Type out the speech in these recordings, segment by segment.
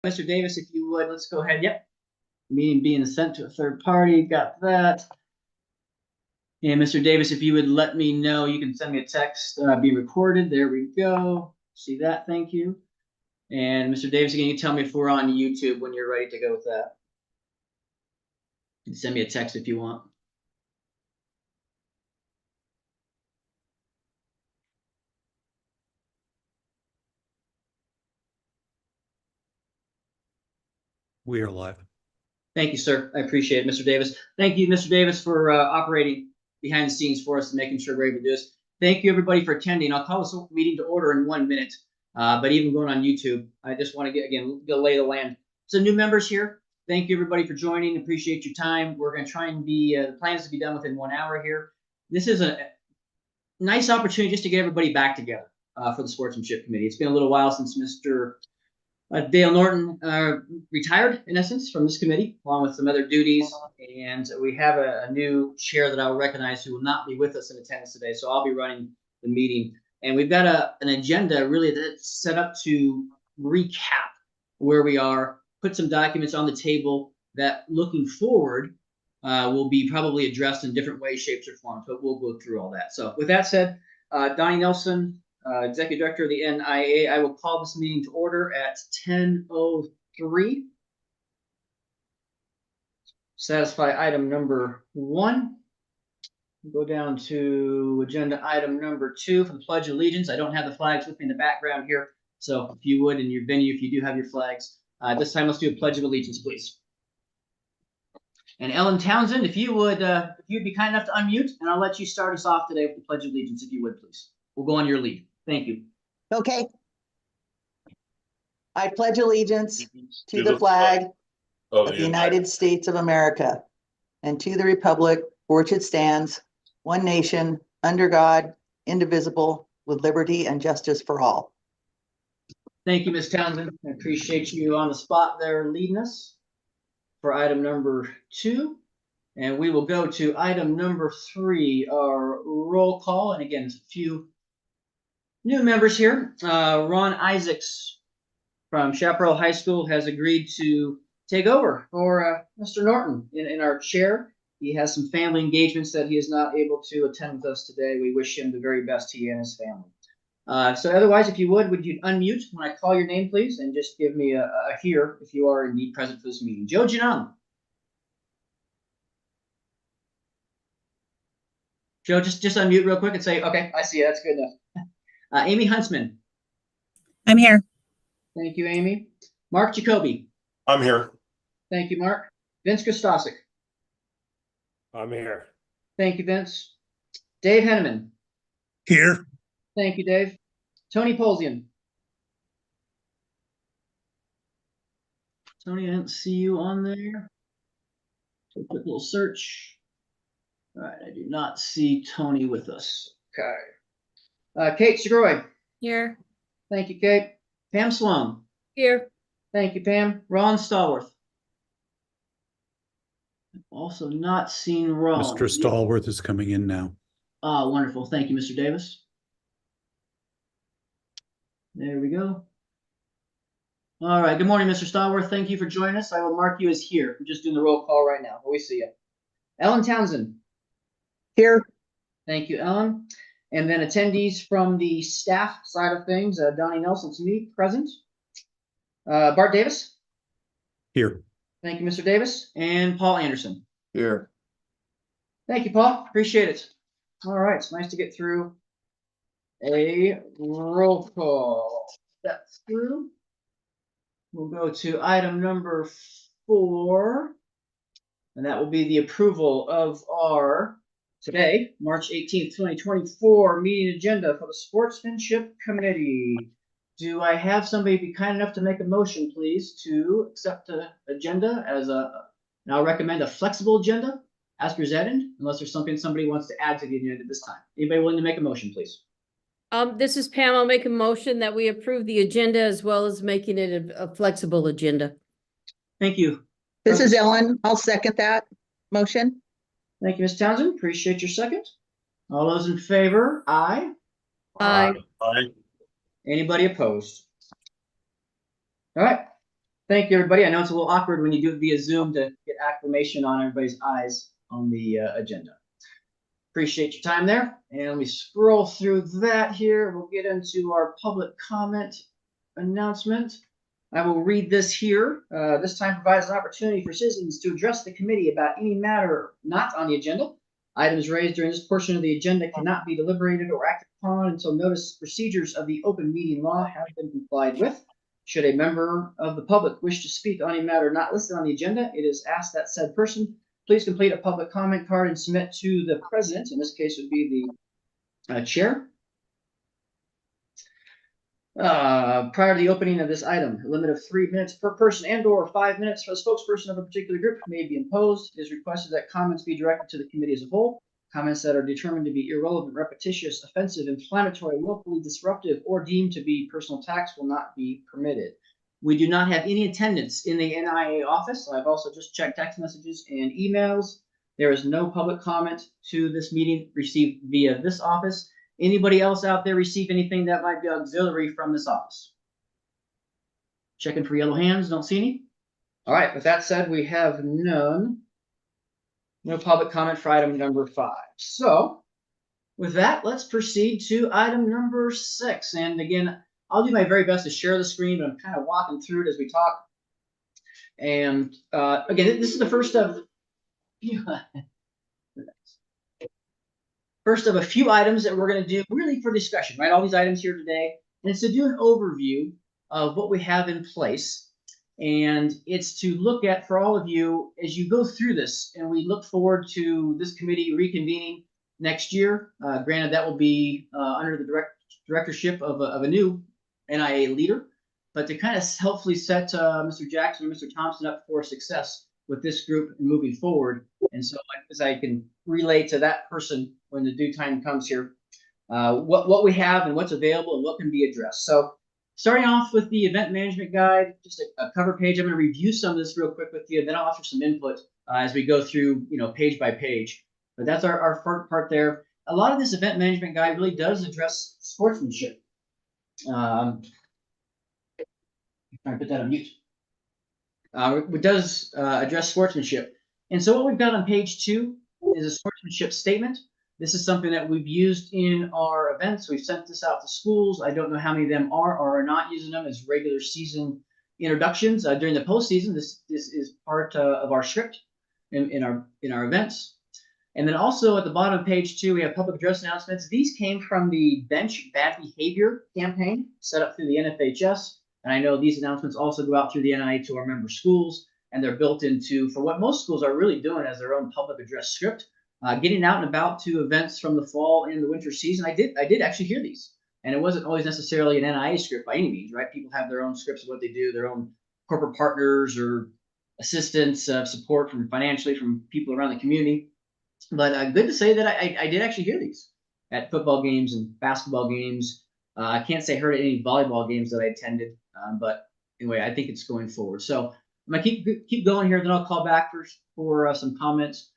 Mr. Davis, if you would, let's go ahead. Yep. Meeting being sent to a third party. Got that. And Mr. Davis, if you would let me know, you can send me a text, be recorded. There we go. See that? Thank you. And Mr. Davis, can you tell me if we're on YouTube when you're ready to go with that? You can send me a text if you want. We are live. Thank you, sir. I appreciate it, Mr. Davis. Thank you, Mr. Davis, for operating behind the scenes for us and making sure we're able to do this. Thank you, everybody, for attending. I'll call this meeting to order in 1 minute. But even going on YouTube, I just want to get lay the land. So new members here, thank you, everybody, for joining. Appreciate your time. We're going to try and be, the plan is to be done within 1 hour here. This is a nice opportunity just to get everybody back together for the Sportsmanship Committee. It's been a little while since Mr. Dale Norton retired, in essence, from this committee, along with some other duties. And we have a new chair that I will recognize who will not be with us in attendance today. So I'll be running the meeting. And we've got an agenda really that's set up to recap where we are, put some documents on the table that looking forward will be probably addressed in different ways, shapes, or forms. But we'll go through all that. So with that said, Donnie Nelson, Executive Director of the NIAA, I will call this meeting to order at 10:03. Satisfy item number 1. Go down to agenda item number 2 for the Pledge of Allegiance. I don't have the flags with me in the background here, so if you would, in your venue, if you do have your flags, this time let's do a Pledge of Allegiance, please. And Ellen Townsend, if you would, if you'd be kind enough to unmute, and I'll let you start us off today with the Pledge of Allegiance, if you would, please. We'll go on your lead. Thank you. Okay. I pledge allegiance to the flag of the United States of America and to the republic for which it stands, one nation, under God, indivisible, with liberty and justice for all. Thank you, Ms. Townsend. I appreciate you on the spot there leading us for item number 2. And we will go to item number 3, our roll call. And again, a few new members here. Ron Isaacs from Chaparral High School has agreed to take over for Mr. Norton in our chair. He has some family engagements that he is not able to attend with us today. We wish him the very best, he and his family. So otherwise, if you would you unmute when I call your name, please, and just give me a hear if you are indeed present for this meeting. Joe Janum. Joe, just unmute real quick and say, okay, I see you. That's good enough. Amy Huntsman. I'm here. Thank you, Amy. Mark Jacoby. I'm here. Thank you, Mark. Vince Kostasic. I'm here. Thank you, Vince. Dave Henneman. Here. Thank you, Dave. Tony Polzian. Tony, I didn't see you on there. So quick little search. All right, I do not see Tony with us. Okay. Kate Segroy. Here. Thank you, Kate. Pam Sloan. Here. Thank you, Pam. Ron Stallworth. I've also not seen Ron. Mr. Stallworth is coming in now. Ah, wonderful. Thank you, Mr. Davis. There we go. All right. Good morning, Mr. Stallworth. Thank you for joining us. I will mark you as here. We're just doing the roll call right now. We see you. Ellen Townsend. Here. Thank you, Ellen. And then attendees from the staff side of things, Donnie Nelson to me, present. Bart Davis. Here. Thank you, Mr. Davis. And Paul Anderson. Here. Thank you, Paul. Appreciate it. All right. It's nice to get through a roll call. That's through. We'll go to item number 4. And that will be the approval of our today, March 18th, 2024 meeting agenda for the Sportsmanship Committee. Do I have somebody be kind enough to make a motion, please, to accept the agenda as and I'll recommend a flexible agenda as presented, unless there's something somebody wants to add to the agenda this time. Anybody willing to make a motion, please? This is Pam. I'll make a motion that we approve the agenda as well as making it a flexible agenda. Thank you. This is Ellen. I'll second that motion. Thank you, Ms. Townsend. Appreciate your second. All those in favor, aye. Aye. Aye. Anybody opposed? All right. Thank you, everybody. I know it's a little awkward when you do it via Zoom to get acclimation on everybody's eyes on the agenda. Appreciate your time there. And let me scroll through that here. We'll get into our public comment announcement. I will read this here. This time provides an opportunity for citizens to address the committee about any matter not on the agenda. Items raised during this portion of the agenda cannot be deliberated or acted upon until notice procedures of the open meeting law have been complied with. Should a member of the public wish to speak on a matter not listed on the agenda, it is asked that said person please complete a public comment card and submit to the president. In this case, it would be the chair. Prior to the opening of this item, a limit of 3 minutes per person and/or 5 minutes for the spokesperson of a particular group may be imposed. It is requested that comments be directed to the committee as a whole. Comments that are determined to be irrelevant, repetitious, offensive, inflammatory, willfully disruptive, or deemed to be personal attacks will not be permitted. We do not have any attendance in the NIAA office. I've also just checked text messages and emails. There is no public comment to this meeting received via this office. Anybody else out there receive anything that might be auxiliary from this office? Checking for yellow hands, don't see any. All right, with that said, we have none. No public comment for item number 5. So with that, let's proceed to item number 6. And again, I'll do my very best to share the screen, but I'm kind of walking through it as we talk. And again, this is the first of a few items that we're going to do really for discussion, right? All these items here today, and it's to do an overview of what we have in place. And it's to look at, for all of you, as you go through this, and we look forward to this committee reconvening next year. Granted, that will be under the directorship of a new NIAA leader, but to kind of helpfully set Mr. Jackson and Mr. Thompson up for success with this group moving forward. And so as I can relate to that person when the due time comes here, what we have and what's available and what can be addressed. So starting off with the event management guide, just a cover page. I'm going to review some of this real quick with you, then I'll offer some input as we go through, page by page. But that's our first part there. A lot of this event management guide really does address sportsmanship. I'm trying to put that on mute. It does address sportsmanship. And so what we've got on page 2 is a sportsmanship statement. This is something that we've used in our events. We've sent this out to schools. I don't know how many of them are or are not using them as regular season introductions. During the postseason, this is part of our script in our events. And then also at the bottom of page 2, we have public address announcements. These came from the Bench Bad Behavior campaign set up through the NFHS. And I know these announcements also go out through the NIA to our member schools, and they're built into, for what most schools are really doing as their own public address script. Getting out and about to events from the fall and the winter season. I did actually hear these, and it wasn't always necessarily an NIA script by any means, right? People have their own scripts of what they do, their own corporate partners or assistance, support from financially from people around the community. But good to say that I did actually hear these at football games and basketball games. I can't say I heard at any volleyball games that I attended, but anyway, I think it's going forward. So I'm gonna keep going here, then I'll call back for some comments.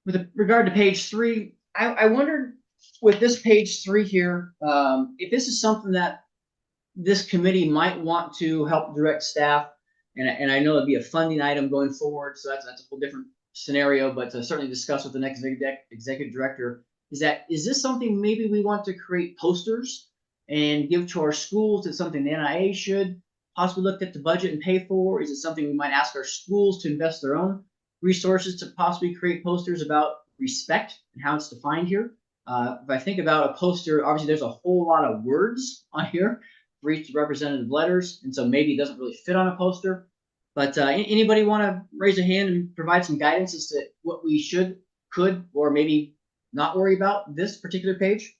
With regard to page 3, I wondered with this page 3 here, if this is something that this committee might want to help direct staff, and I know it'd be a funding item going forward, so that's a whole different scenario, but to certainly discuss with the next executive director, is this something maybe we want to create posters and give to our schools? Is something the NIA should possibly look at the budget and pay for? Is it something we might ask our schools to invest their own resources to possibly create posters about respect and how it's defined here? If I think about a poster, obviously there's a whole lot of words on here for each representative letters, and so maybe it doesn't really fit on a poster. But anybody want to raise a hand and provide some guidance as to what we could, or maybe not worry about this particular page?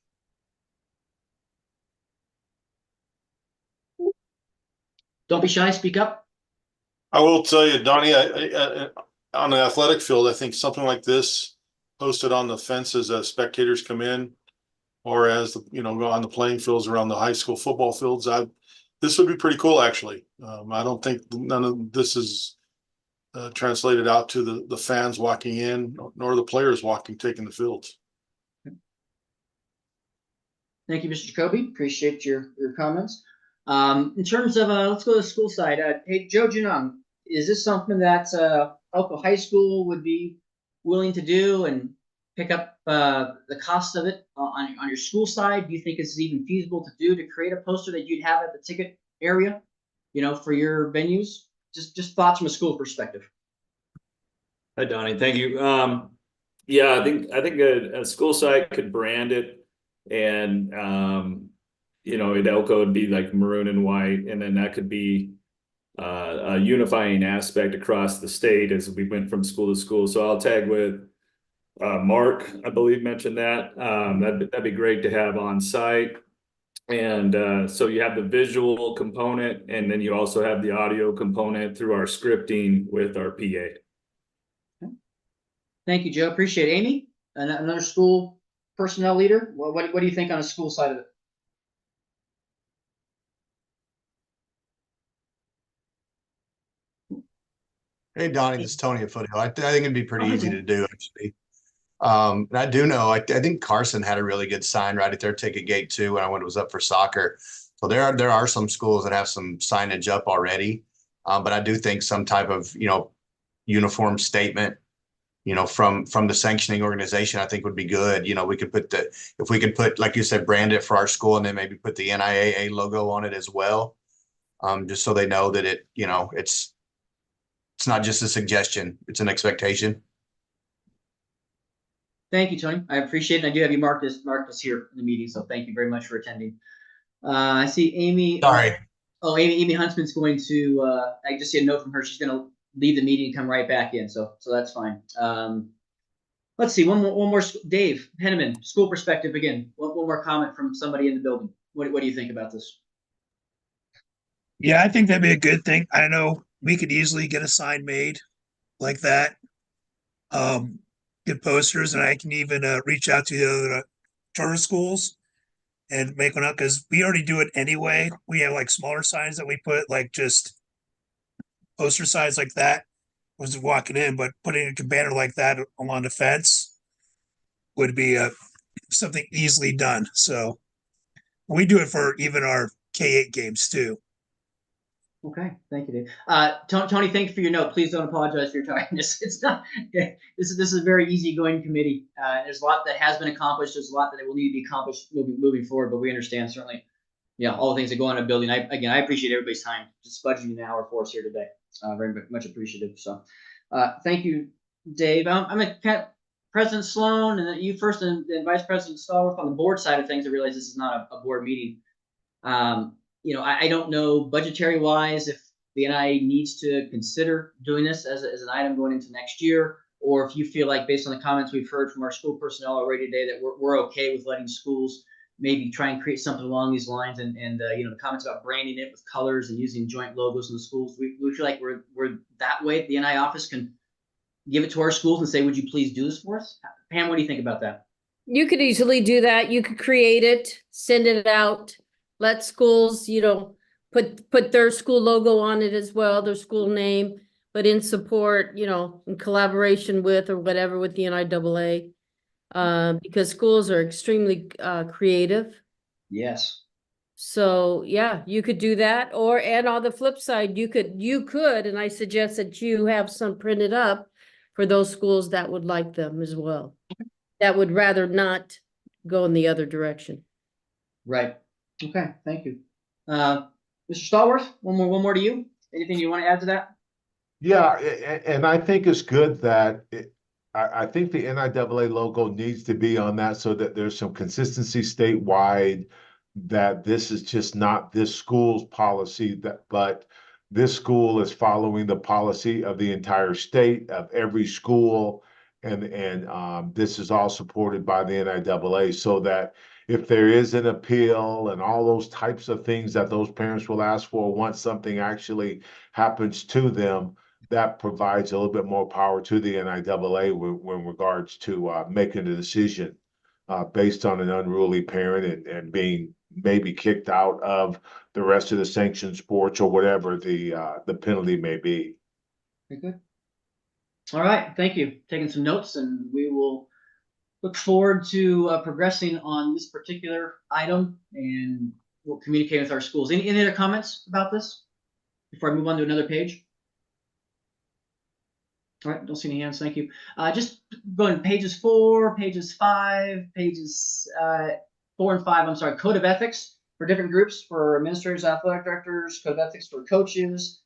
Don't be shy, speak up. I will tell you, Donnie, on the athletic field, I think something like this posted on the fences as spectators come in, or as go on the playing fields around the high school football fields. This would be pretty cool, actually. I don't think none of this is translated out to the fans walking in, nor the players taking the fields. Thank you, Mr. Jacoby. Appreciate your comments. In terms of, let's go to the school side. Hey, Joe Junong, is this something that Elko High School would be willing to do and pick up the cost of it on your school side? Do you think it's even feasible to do, to create a poster that you'd have at the ticket area, for your venues? Just thoughts from a school perspective. Hi, Donnie. Thank you. Yeah, I think a school site could brand it, and at Elko would be like maroon and white, and then that could be a unifying aspect across the state as we went from school to school. So I'll tag with Mark, I believe, mentioned that. That'd be great to have on site. And so you have the visual component, and then you also have the audio component through our scripting with our PA. Thank you, Joe. Appreciate it. Amy, another school personnel leader. What do you think on the school side of it? Hey, Donnie, this is Tony at Foothill. I think it'd be pretty easy to do, actually. And I do know, I think Carson had a really good sign right at their ticket gate too when it was up for soccer. So there are some schools that have some signage up already. But I do think some type of, uniform statement, from the sanctioning organization, I think would be good. We could if we could put, like you said, brand it for our school, and then maybe put the NIAA logo on it as well. Just so they know that it's not just a suggestion, it's an expectation. Thank you, Tony. I appreciate it. I do have you marked as here in the meeting, so thank you very much for attending. I see Amy. Sorry. Amy Huntsman's going to. I just see a note from her. She's going to leave the meeting and come right back in, so that's fine. Let's see. One more. Dave Henneman, school perspective again. One more comment from somebody in the building. What do you think about this? Yeah, I think that'd be a good thing. I know we could easily get a sign made like that. Get posters, and I can even reach out to the other charter schools and make one up, because we already do it anyway. We have like smaller signs that we put, like just poster signs like that was walking in, but putting a banner like that along the fence would be something easily done. So we do it for even our K-8 games too. Okay, thank you, Dave. Tony, thank you for your note. Please don't apologize for your tiredness. It's not. This is a very easygoing committee. There's a lot that has been accomplished. There's a lot that will need to be accomplished moving forward. But we understand certainly, all the things that go on in a building. I appreciate everybody's time. Just budgeting an hour for us here today. Very much appreciative. So, thank you, Dave. I'm a President Sloan, and you first, and Vice President Stallworth on the board side of things. I realize this is not a board meeting. I don't know budgetary wise if the NIA needs to consider doing this as an item going into next year, or if you feel like, based on the comments we've heard from our school personnel already today, that we're okay with letting schools maybe try and create something along these lines, and the comments about branding it with colors and using joint logos in the schools. We feel like we're that way. The NIA office can give it to our schools and say, would you please do this for us? Pam, what do you think about that? You could easily do that. You could create it, send it out. Let schools, put their school logo on it as well, their school name, but in support, in collaboration with or whatever with the NIAA, because schools are extremely creative. Yes. So yeah, you could do that, and on the flip side, you could, and I suggest that you have some printed up for those schools that would like them as well, that would rather not go in the other direction. Right. Okay, thank you. Mr. Stallworth, one more to you. Anything you want to add to that? Yeah, and I think it's good that I think the NIAA logo needs to be on that so that there's some consistency statewide, that this is just not this school's policy, but this school is following the policy of the entire state, of every school, and this is all supported by the NIAA, so that if there is an appeal and all those types of things that those parents will ask for once something actually happens to them, that provides a little bit more power to the NIAA when regards to making a decision based on an unruly parent and being maybe kicked out of the rest of the sanctioned sports or whatever the penalty may be. Very good. All right, thank you. Taking some notes, and we will look forward to progressing on this particular item, and we're communicating with our schools. Any other comments about this before I move on to another page? All right, don't see any hands. Thank you. Just going pages 4, pages 5, pages 4 and 5. I'm sorry. Code of ethics for different groups, for administrators, athletic directors. Code of ethics for coaches.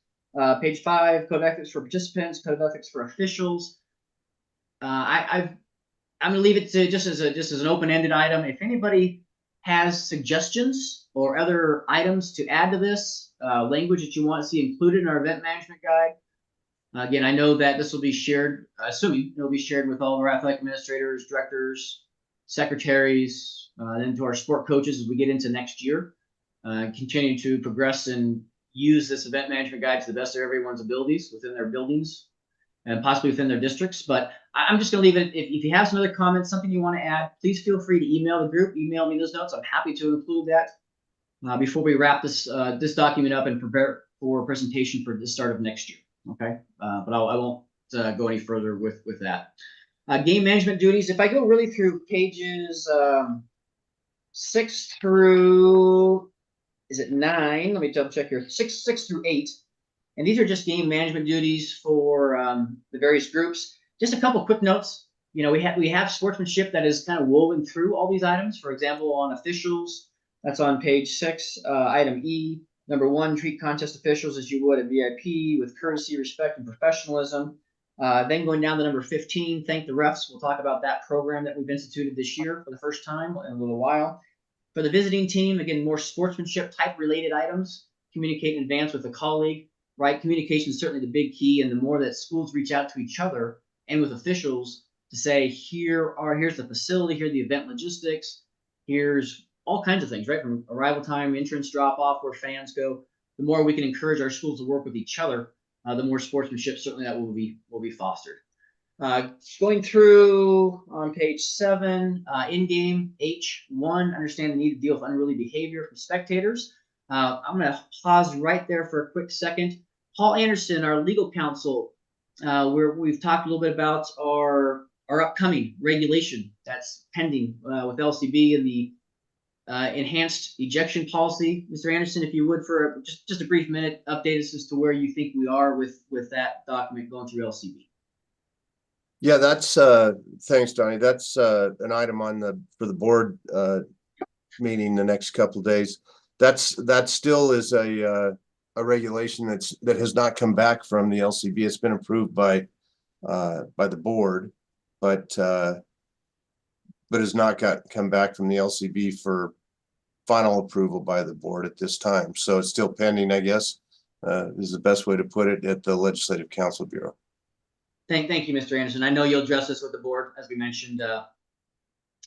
Page 5. Code of ethics for participants. Code of ethics for officials. I'm going to leave it to just as an open-ended item. If anybody has suggestions or other items to add to this, language that you want to see included in our event management guide. Again, I know that this will be shared, assuming it will be shared with all of our athletic administrators, directors, secretaries, then to our sport coaches as we get into next year. Continue to progress and use this event management guide to the best of everyone's abilities within their buildings and possibly within their districts. But I'm just going to leave it. If you have some other comments, something you want to add, please feel free to email the group, email me those notes. I'm happy to include that before we wrap this document up and prepare for presentation for the start of next year. Okay, but I won't go any further with that. Game management duties. If I go really through pages 6 through, is it 9? Let me double check here. 6 through 8, and these are just game management duties for the various groups. Just a couple quick notes. You know, we have sportsmanship that is kind of woven through all these items. For example, on officials, that's on page 6, item E. Number 1, treat contest officials as you would a VIP with courtesy, respect, and professionalism. Then going down to number 15, thank the refs. We'll talk about that program that we've instituted this year for the first time in a little while. For the visiting team, again, more sportsmanship type related items. Communicate in advance with a colleague, right? Communication is certainly the big key, and the more that schools reach out to each other and with officials to say, here's the facility, here's the event logistics, here's all kinds of things, right? From arrival time, entrance drop off, where fans go. The more we can encourage our schools to work with each other, the more sportsmanship certainly that will be fostered. Going through on page 7, in-game H1, understand the need to deal with unruly behavior from spectators. I'm going to pause right there for a quick second. Paul Anderson, our legal counsel, we've talked a little bit about our upcoming regulation that's pending with LCB and the enhanced ejection policy. Mr. Anderson, if you would, for just a brief minute, update us as to where you think we are with that document going through LCB. Yeah, that's thanks, Donnie. That's an item for the board meeting the next couple of days. That still is a regulation that has not come back from the LCB. It's been approved by the board, but has not come back from the LCB for final approval by the board at this time. So it's still pending, I guess, is the best way to put it, at the Legislative Council Bureau. Thank you, Mr. Anderson. I know you'll address this with the board, as we mentioned,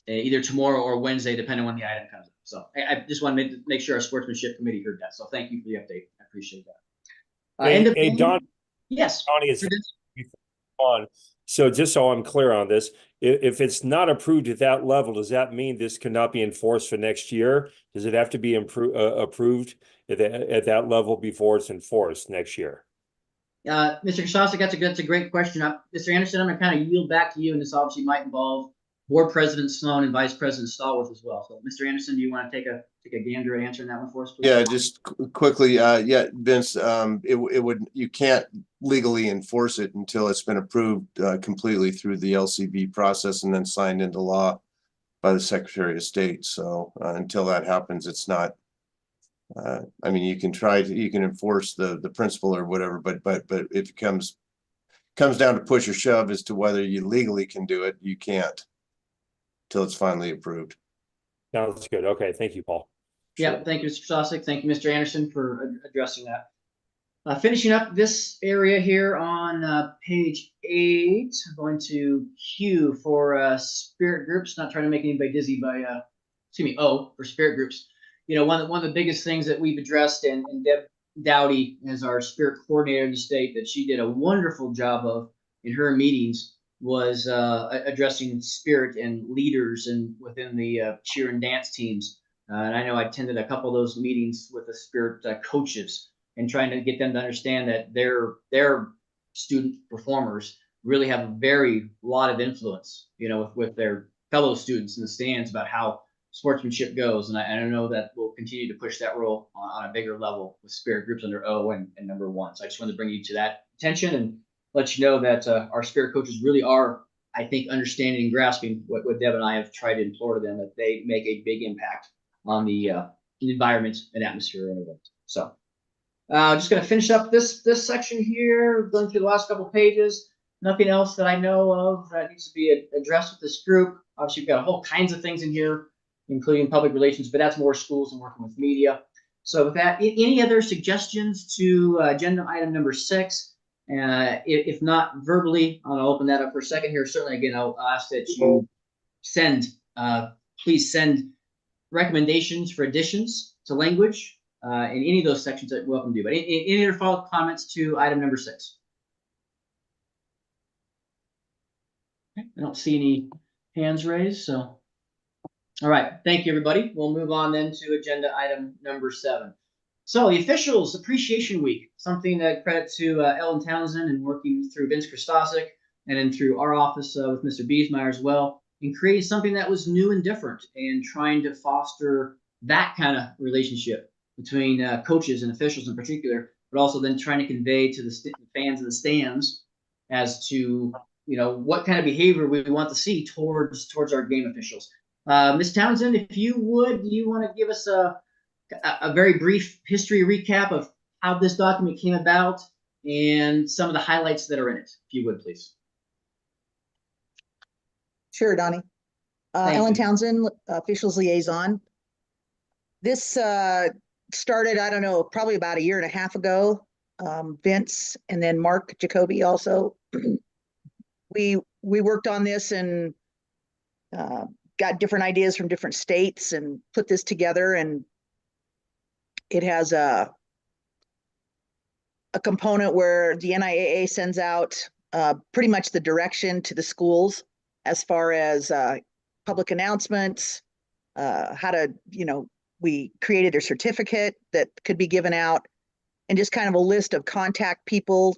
either tomorrow or Wednesday, depending on when the item comes up. So I just want to make sure our sportsmanship committee heard that. So thank you for the update. I appreciate that. Hey, Don. Yes. Donnie, it's on. So just so I'm clear on this, if it's not approved at that level, does that mean this cannot be enforced for next year? Does it have to be approved at that level before it's enforced next year? Mr. Kososik, that's a great question. Mr. Anderson, I'm going to kind of yield back to you, and this obviously might involve Board President Sloan and Vice President Stallworth as well. So, Mr. Anderson, do you want to take a gander at answering that one for us, please? Yeah, just quickly. Yeah, Vince, you can't legally enforce it until it's been approved completely through the LCB process and then signed into law by the Secretary of State. So until that happens, it's not. I mean, you can enforce the principle or whatever, but if it comes down to push or shove as to whether you legally can do it, you can't till it's finally approved. Sounds good. Okay, thank you, Paul. Yeah, Sure. thank you, Mr. Kososik. Thank you, Mr. Anderson, for addressing that. Finishing up this area here on page 8, I'm going to Q for spirit groups. Not trying to make anybody dizzy by, O for spirit groups. You know, one of the biggest things that we've addressed, and Deb Dowdy, as our spirit coordinator in the state, that she did a wonderful job of in her meetings, was addressing spirit and leaders and within the cheer and dance teams. And I know I attended a couple of those meetings with the spirit coaches and trying to get them to understand that their student performers really have a lot of influence, you know, with their fellow students in the stands about how sportsmanship goes. And I know that we'll continue to push that role on a bigger level with spirit groups under O and number 1. So I just wanted to bring you to that attention and let you know that our spirit coaches really are, I think, understanding and grasping what Deb and I have tried to implore to them, that they make a big impact on the environment and atmosphere and event. So just going to finish up this section here, going through the last couple pages. Nothing else that I know of that needs to be addressed with this group. Obviously, you've got a whole kinds of things in here, including public relations, but that's more schools and working with media. So with that, any other suggestions to agenda item number 6? If not verbally, I'll open that up for a second here. Certainly, again, I'll ask that you please send recommendations for additions to language in any of those sections that you're welcome to do. But any other follow-up comments to item number 6? Okay, I don't see any hands raised, so. All right, thank you, everybody. We'll move on then to agenda item number 7. So the Officials Appreciation Week, something that credit to Ellen Townsend and working through Vince Christosic and then through our office with Mr. Biesmeyer as well, and creating something that was new and different and trying to foster that kind of relationship between coaches and officials in particular, but also then trying to convey to the fans in the stands as to what kind of behavior we want to see towards our game officials. Ms. Townsend, if you would, do you want to give us a very brief history recap of how this document came about and some of the highlights that are in it, if you would, please? Sure, Donnie. Ellen Townsend, officials liaison. This started, I don't know, probably about 1.5 years ago. Vince and then Mark Jacoby also. We worked on this and got different ideas from different states and put this together, and it has a component where the NIAA sends out pretty much the direction to the schools as far as public announcements, how to, we created a certificate that could be given out, and just kind of a list of contact people,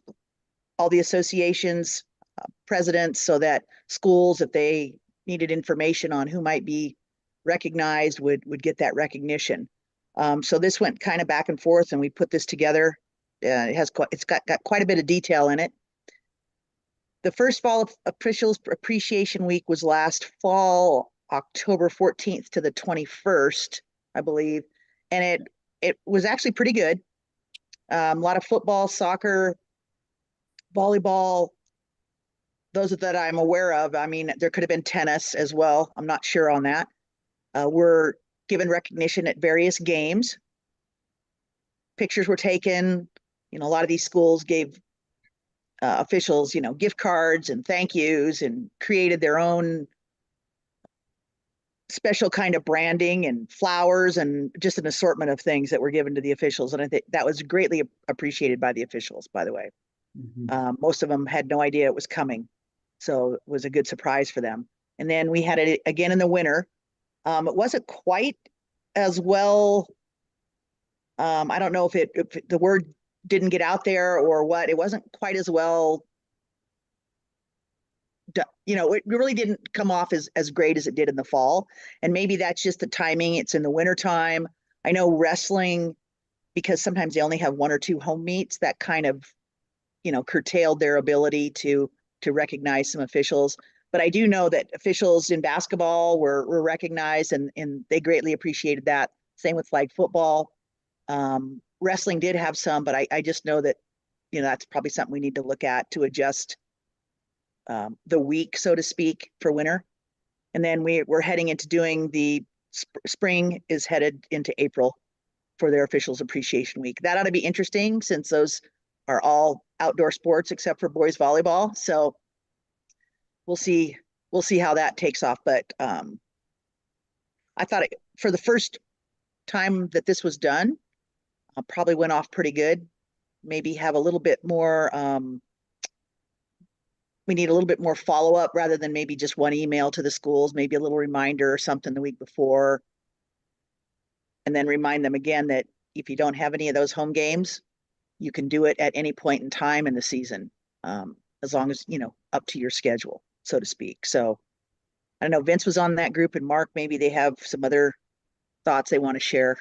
all the associations, presidents, so that schools, if they needed information on who might be recognized, would get that recognition. So this went kind of back and forth, and we put this together. It's got quite a bit of detail in it. The first Fall Officials Appreciation Week was last fall, October 14th to the 21st, I believe, and it was actually pretty good. A lot of football, soccer, volleyball, those that I'm aware of. I mean, there could have been tennis as well. I'm not sure on that. We're given recognition at various games. Pictures were taken. A lot of these schools gave officials, gift cards and thank yous, and created their own special kind of branding and flowers and just an assortment of things that were given to the officials. And I think that was greatly appreciated by the officials, by the way. Mm-hmm. Most of them had no idea it was coming. So it was a good surprise for them. And then we had it again in the winter. It wasn't quite as well. I don't know if the word didn't get out there or what. It wasn't quite as well. It really didn't come off as great as it did in the fall. And maybe that's just the timing. It's in the winter time. I know wrestling, because sometimes they only have 1 or 2 home meets, that kind of, curtailed their ability to recognize some officials. But I do know that officials in basketball were recognized, and they greatly appreciated that. Same with flag football. Wrestling did have some, but I just know that, that's probably something we need to look at to adjust the week, so to speak, for winter. And then we're heading into doing the spring is headed into April for their Officials Appreciation Week. That ought to be interesting, since those are all outdoor sports except for boys volleyball. So we'll see how that takes off. But I thought for the first time that this was done, probably went off pretty good. Maybe have a little bit more, we need a little bit more follow-up rather than maybe just one email to the schools, maybe a little reminder or something the week before. And then remind them again that if you don't have any of those home games, you can do it at any point in time in the season, as long as, up to your schedule, so to speak. So I don't know, Vince was on that group, and Mark, maybe they have some other thoughts they want to share.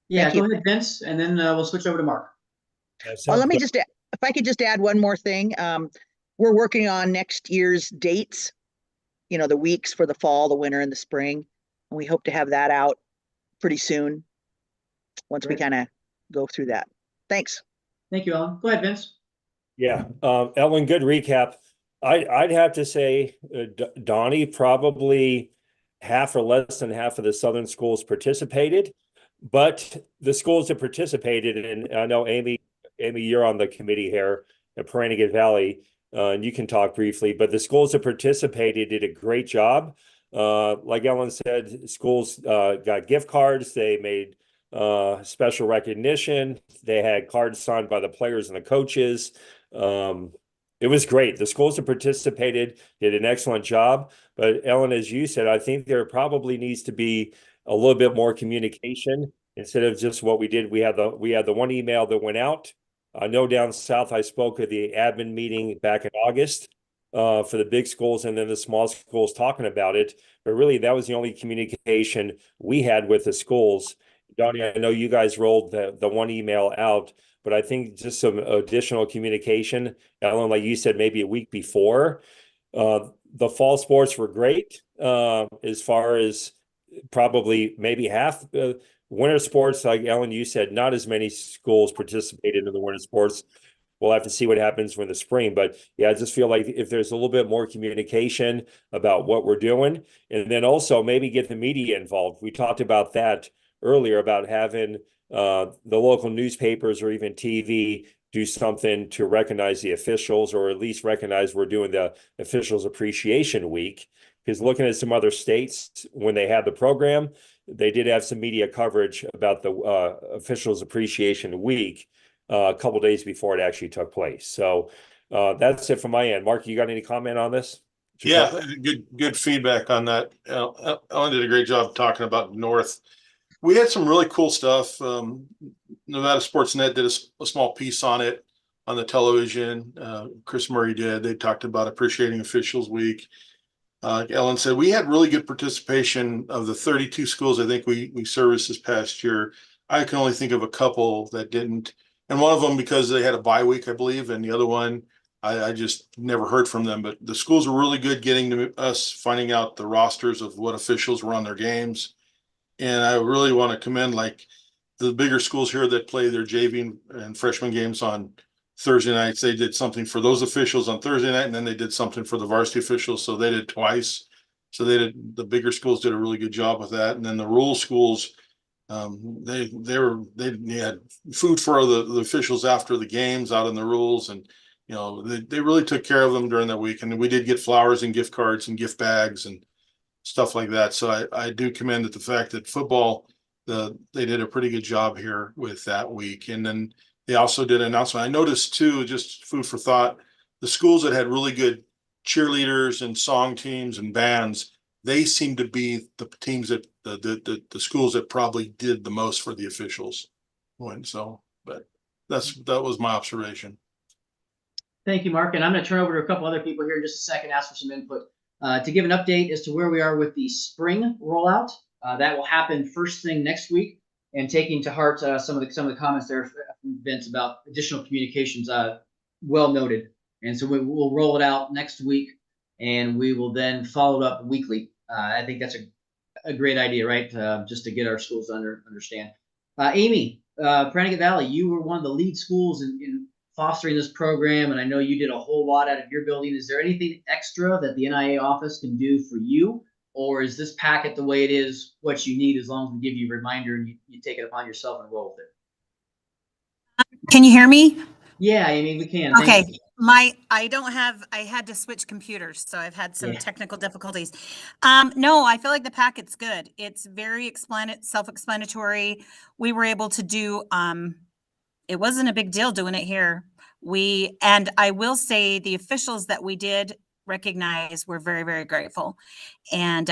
Yeah, Thank go you. ahead, Vince, and then we'll switch over to Mark. Well, let me just, if I could just add one more thing. We're working on next year's dates, the weeks for the fall, the winter, and the spring. And we hope to have that out pretty soon once we kind of go through that. Thanks. Thank you, Ellen. Go ahead, Vince. Yeah, Ellen, good recap. I'd have to say, Donnie, probably half or less than half of the Southern schools participated, but the schools that participated, and I know Amy, you're on the committee here at Pahranagat Valley, and you can talk briefly, but the schools that participated did a great job. Like Ellen said, schools got gift cards. They made special recognition. They had cards signed by the players and the coaches. It was great. The schools that participated did an excellent job. But Ellen, as you said, I think there probably needs to be a little bit more communication instead of just what we did. We had the one email that went out. I know down south, I spoke at the admin meeting back in August for the big schools and then the small schools talking about it. But really, that was the only communication we had with the schools. Donnie, I know you guys rolled the one email out, but I think just some additional communication. Ellen, like you said, maybe a week before. The fall sports were great as far as probably maybe half. Winter sports, like Ellen, you said, not as many schools participated in the winter sports. We'll have to see what happens for the spring. But yeah, I just feel like if there's a little bit more communication about what we're doing, and then also maybe get the media involved. We talked about that earlier about having the local newspapers or even TV do something to recognize the officials, or at least recognize we're doing the Officials Appreciation Week. Because looking at some other states, when they had the program, they did have some media coverage about the Officials Appreciation Week a couple days before it actually took place. So that's it from my end. Mark, you got any comment on this? Yeah, good feedback on that. Ellen did a great job talking about North. We had some really cool stuff. Nevada Sportsnet did a small piece on it on the television. Chris Murray did. They talked about Appreciating Officials Week. Ellen said we had really good participation of the 32 schools I think we serviced this past year. I can only think of a couple that didn't, and one of them because they had a bye week, I believe, and the other one I just never heard from them. But the schools were really good getting to us, finding out the rosters of what officials were on their games. And I really want to commend like the bigger schools here that play their JV and freshman games on Thursday nights. They did something for those officials on Thursday night, and then they did something for the varsity officials. So they did twice. So the bigger schools did a really good job with that. And then the rural schools, they had food for the officials after the games out in the rules, and they really took care of them during that week. And we did get flowers and gift cards and gift bags and stuff like that. So I do commend the fact that football, they did a pretty good job here with that week. And then they also did an announcement. I noticed too, just food for thought, the schools that had really good cheerleaders and song teams and bands, they seem to be the teams that the schools that probably did the most for the officials. But that was my observation. Thank you, Mark. And I'm going to turn over to a couple other people here in just a second, ask for some input. To give an update as to where we are with the spring rollout. That will happen first thing next week, and taking to heart some of the comments there from Vince about additional communications, well noted. And so we'll roll it out next week, and we will then follow it up weekly. I think that's a great idea, right? Just to get our schools to understand. Amy, Pahranagat Valley, you were one of the lead schools in fostering this program, and I know you did a whole lot out of your building. Is there anything extra that the NIAA office can do for you, or is this packet the way it is what you need, as long as we give you a reminder and you take it upon yourself and roll with it? Can you hear me? Yeah, Amy, we can. Okay. Thank you. I had to switch computers, so I've had some technical difficulties. No, I feel like the packet's good. It's very self-explanatory. We were able to do, it wasn't a big deal doing it here. And I will say the officials that we did recognize were very, very grateful. And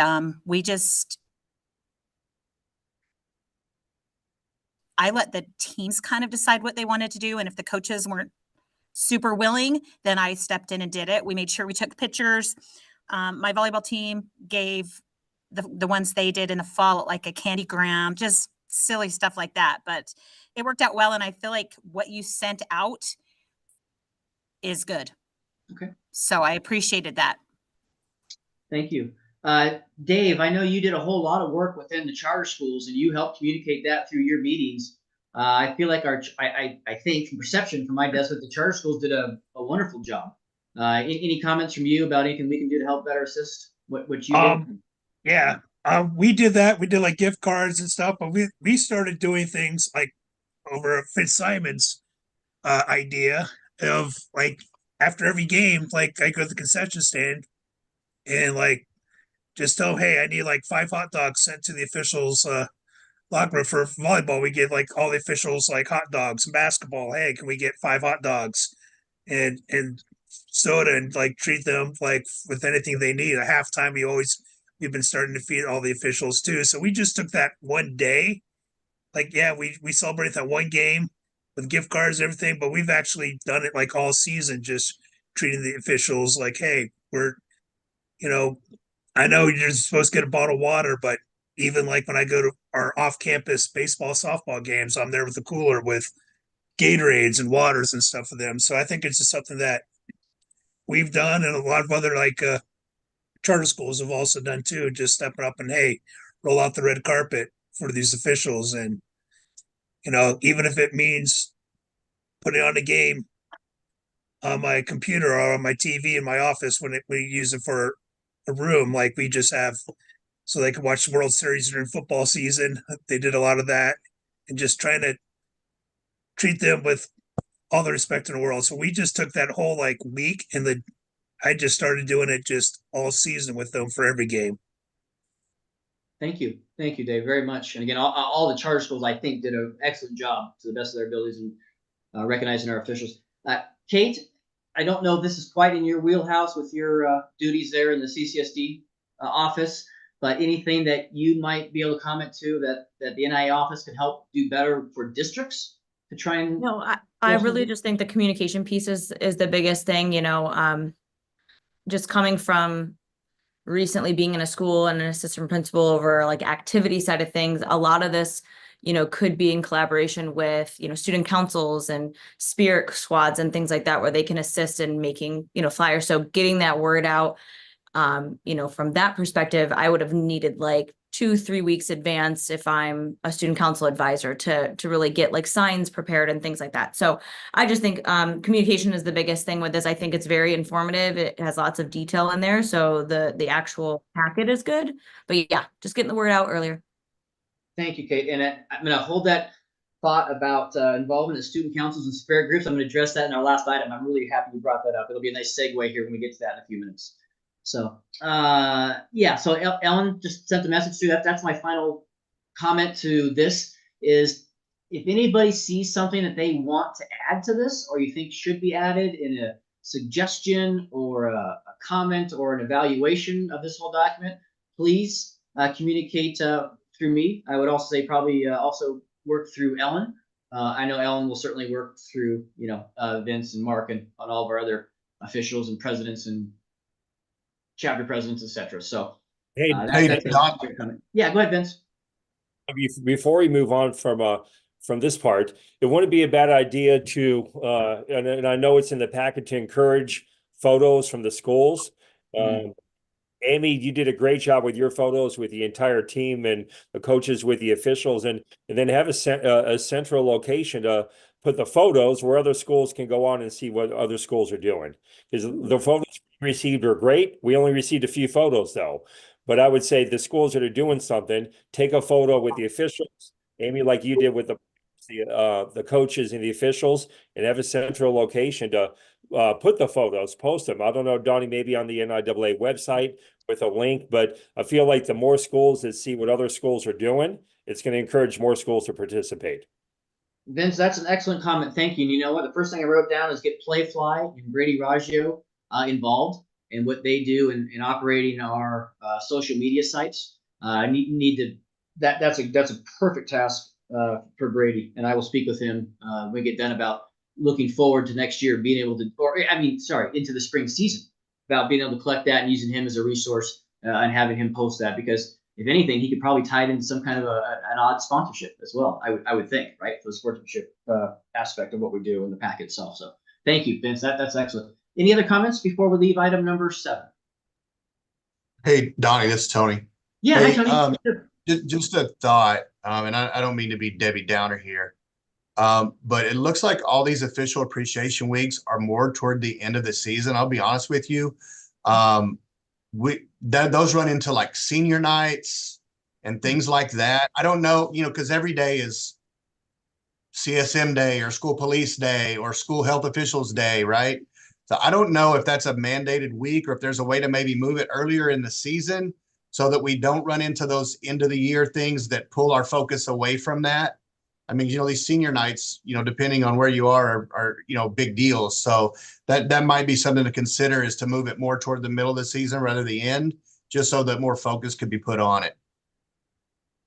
I let the teams kind of decide what they wanted to do. And if the coaches weren't super willing, then I stepped in and did it. We made sure we took pictures. my volleyball team gave the ones they did in the fall like a candygram, just silly stuff like that. But it worked out well, and I feel like what you sent out is good. Okay. So I appreciated that. Thank you. Dave, I know you did a whole lot of work within the charter schools and you helped communicate that through your meetings. I feel like I think from perception from my desk that the charter schools did a wonderful job. Any comments from you about anything we can do to help better assist what you did? Yeah. We did that. We did like gift cards and stuff, but we started doing things like over Fitzsimon's idea of like after every game, like I go to the concession stand and like just tell, hey, I need like 5 hot dogs sent to the officials locker room for volleyball. We give like all the officials like hot dogs. Basketball, hey, can we get 5 hot dogs and soda, and like treat them like with anything they need. At halftime, we've been starting to feed all the officials too. So we just took that one day. Like, yeah, we celebrated that one game with gift cards and everything, but we've actually done it like all season, just treating the officials like, hey, I know you're supposed to get a bottle of water, but even like when I go to our off-campus baseball, softball games, I'm there with the cooler with Gatorades and waters and stuff for them. So I think it's just something that we've done, and a lot of other like charter schools have also done too, just stepping up and, hey, roll out the red carpet for these officials. And, even if it means putting on a game on my computer or on my TV in my office when we use it for a room, like we just have, so they can watch the World Series during football season. They did a lot of that, and just trying to treat them with all the respect in the world. So we just took that whole like week, and I just started doing it just all season with them for every game. Thank you, Dave, very much. And again, all the charter schools I think did an excellent job to the best of their abilities in recognizing our officials. Kate, I don't know if this is quite in your wheelhouse with your duties there in the CCSD office, but anything that you might be able to comment to that the NIAA office could help do better for districts to try and. No, I really just think the communication piece is the biggest thing, just coming from recently being in a school and an assistant principal over like activity side of things. A lot of this, could be in collaboration with, student councils and spirit squads and things like that, where they can assist in making, flyers. So getting that word out, from that perspective, I would have needed like 2-3 weeks advance if I'm a student council advisor to really get like signs prepared and things like that. So I just think communication is the biggest thing with this. I think it's very informative. It has lots of detail in there. So the actual packet is good, but yeah, just getting the word out earlier. Thank you, Kate. And I'm going to hold that thought about involvement in student councils and spirit groups. I'm going to address that in our last item. I'm really happy you brought that up. It'll be a nice segue here when we get to that in a few minutes. So, so Ellen just sent the message through. That's my final comment to this is if anybody sees something that they want to add to this or you think should be added in a suggestion or a comment or an evaluation of this whole document, please communicate through me. I would also say probably also work through Ellen. I know Ellen will certainly work through, Vince and Mark and on all of our other officials and presidents and chapter presidents, etc. So, Hey, yeah, go ahead, Vince. Before we move on from this part, it wouldn't be a bad idea to, and I know it's in the packet, to encourage photos from the schools. Amy, you did a great job with your photos with the entire team and the coaches with the officials, and then have a central location to put the photos where other schools can go on and see what other schools are doing. Because the photos we received are great. We only received a few photos though. But I would say the schools that are doing something, take a photo with the officials, Amy, like you did with the coaches and the officials, and have a central location to put the photos, post them. I don't know, Donnie, maybe on the NIAA website with a link, but I feel like the more schools that see what other schools are doing, it's going to encourage more schools to participate. Vince, that's an excellent comment. Thank you. And you know what? The first thing I wrote down is get Playfly and Brady Raggio involved in what they do in operating our social media sites. Need to that's a perfect task for Brady, and I will speak with him when we get done about looking forward to next year being able to, into the spring season, about being able to collect that and using him as a resource and having him post that, because if anything, he could probably tie it into some kind of an odd sponsorship as well. I would think, right, for the sportsmanship aspect of what we do in the packet itself. So thank you, Vince. That's excellent. Any other comments before we leave item number 7? Hey, Donnie, this is Tony. Yeah, Hey, hi, Tony. just a thought, and I don't mean to be Debbie Downer here, but it looks like all these official appreciation weeks are more toward the end of the season. I'll be honest with you. Those run into like senior nights and things like that. I don't know, because every day is CSM day or school police day or school health officials day, right? So I don't know if that's a mandated week or if there's a way to maybe move it earlier in the season so that we don't run into those end of the year things that pull our focus away from that. I mean, these senior nights, depending on where you are big deals. So that might be something to consider, is to move it more toward the middle of the season rather than the end, just so that more focus could be put on it.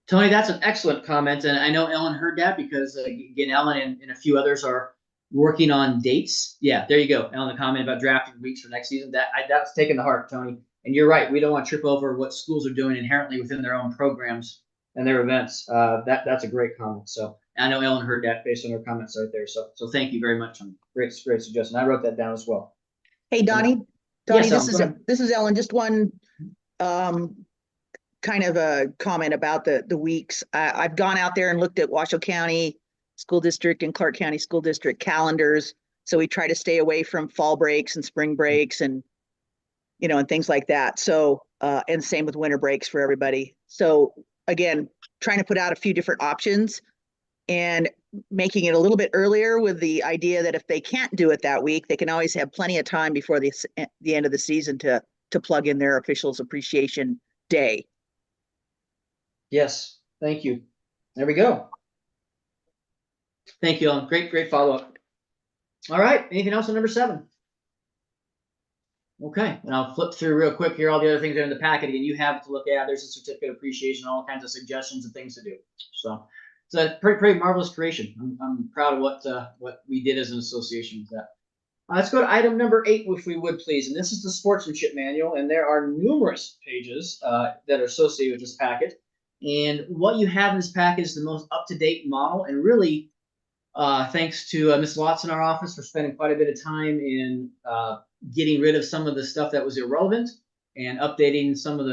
Tony, that's an excellent comment. And I know Ellen heard that because, again, Ellen and a few others are working on dates. Yeah, there you go. Ellen, the comment about drafting weeks for next season. That's taken to heart, Tony. And you're right. We don't want to trip over what schools are doing inherently within their own programs and their events. That's a great comment. So I know Ellen heard that based on her comments right there. So thank you very much. Great suggestion. I wrote that down as well. Hey, Donnie. Yes, this is Ellen. Just one kind of a comment about the weeks. I've gone out there and looked at Washoe County School District and Clark County School District calendars. So we try to stay away from fall breaks and spring breaks and and things like that. So and same with winter breaks for everybody. So again, trying to put out a few different options and making it a little bit earlier with the idea that if they can't do it that week, they can always have plenty of time before the end of the season to plug in their officials appreciation day. Yes, thank you. There we go. Thank you, Ellen. Great follow-up. All right, anything else on number 7? Okay, and I'll flip through real quick here all the other things that are in the packet. Again, you have it to look at. There's a certificate of appreciation, all kinds of suggestions and things to do. So it's a pretty marvelous creation. I'm proud of what we did as an association with that. Let's go to item number 8, if we would, please. And this is the Sportsmanship Manual, and there are numerous pages that are associated with this packet. And what you have in this packet is the most up-to-date model, and really, thanks to Ms. Watts in our office for spending quite a bit of time in getting rid of some of the stuff that was irrelevant and updating some of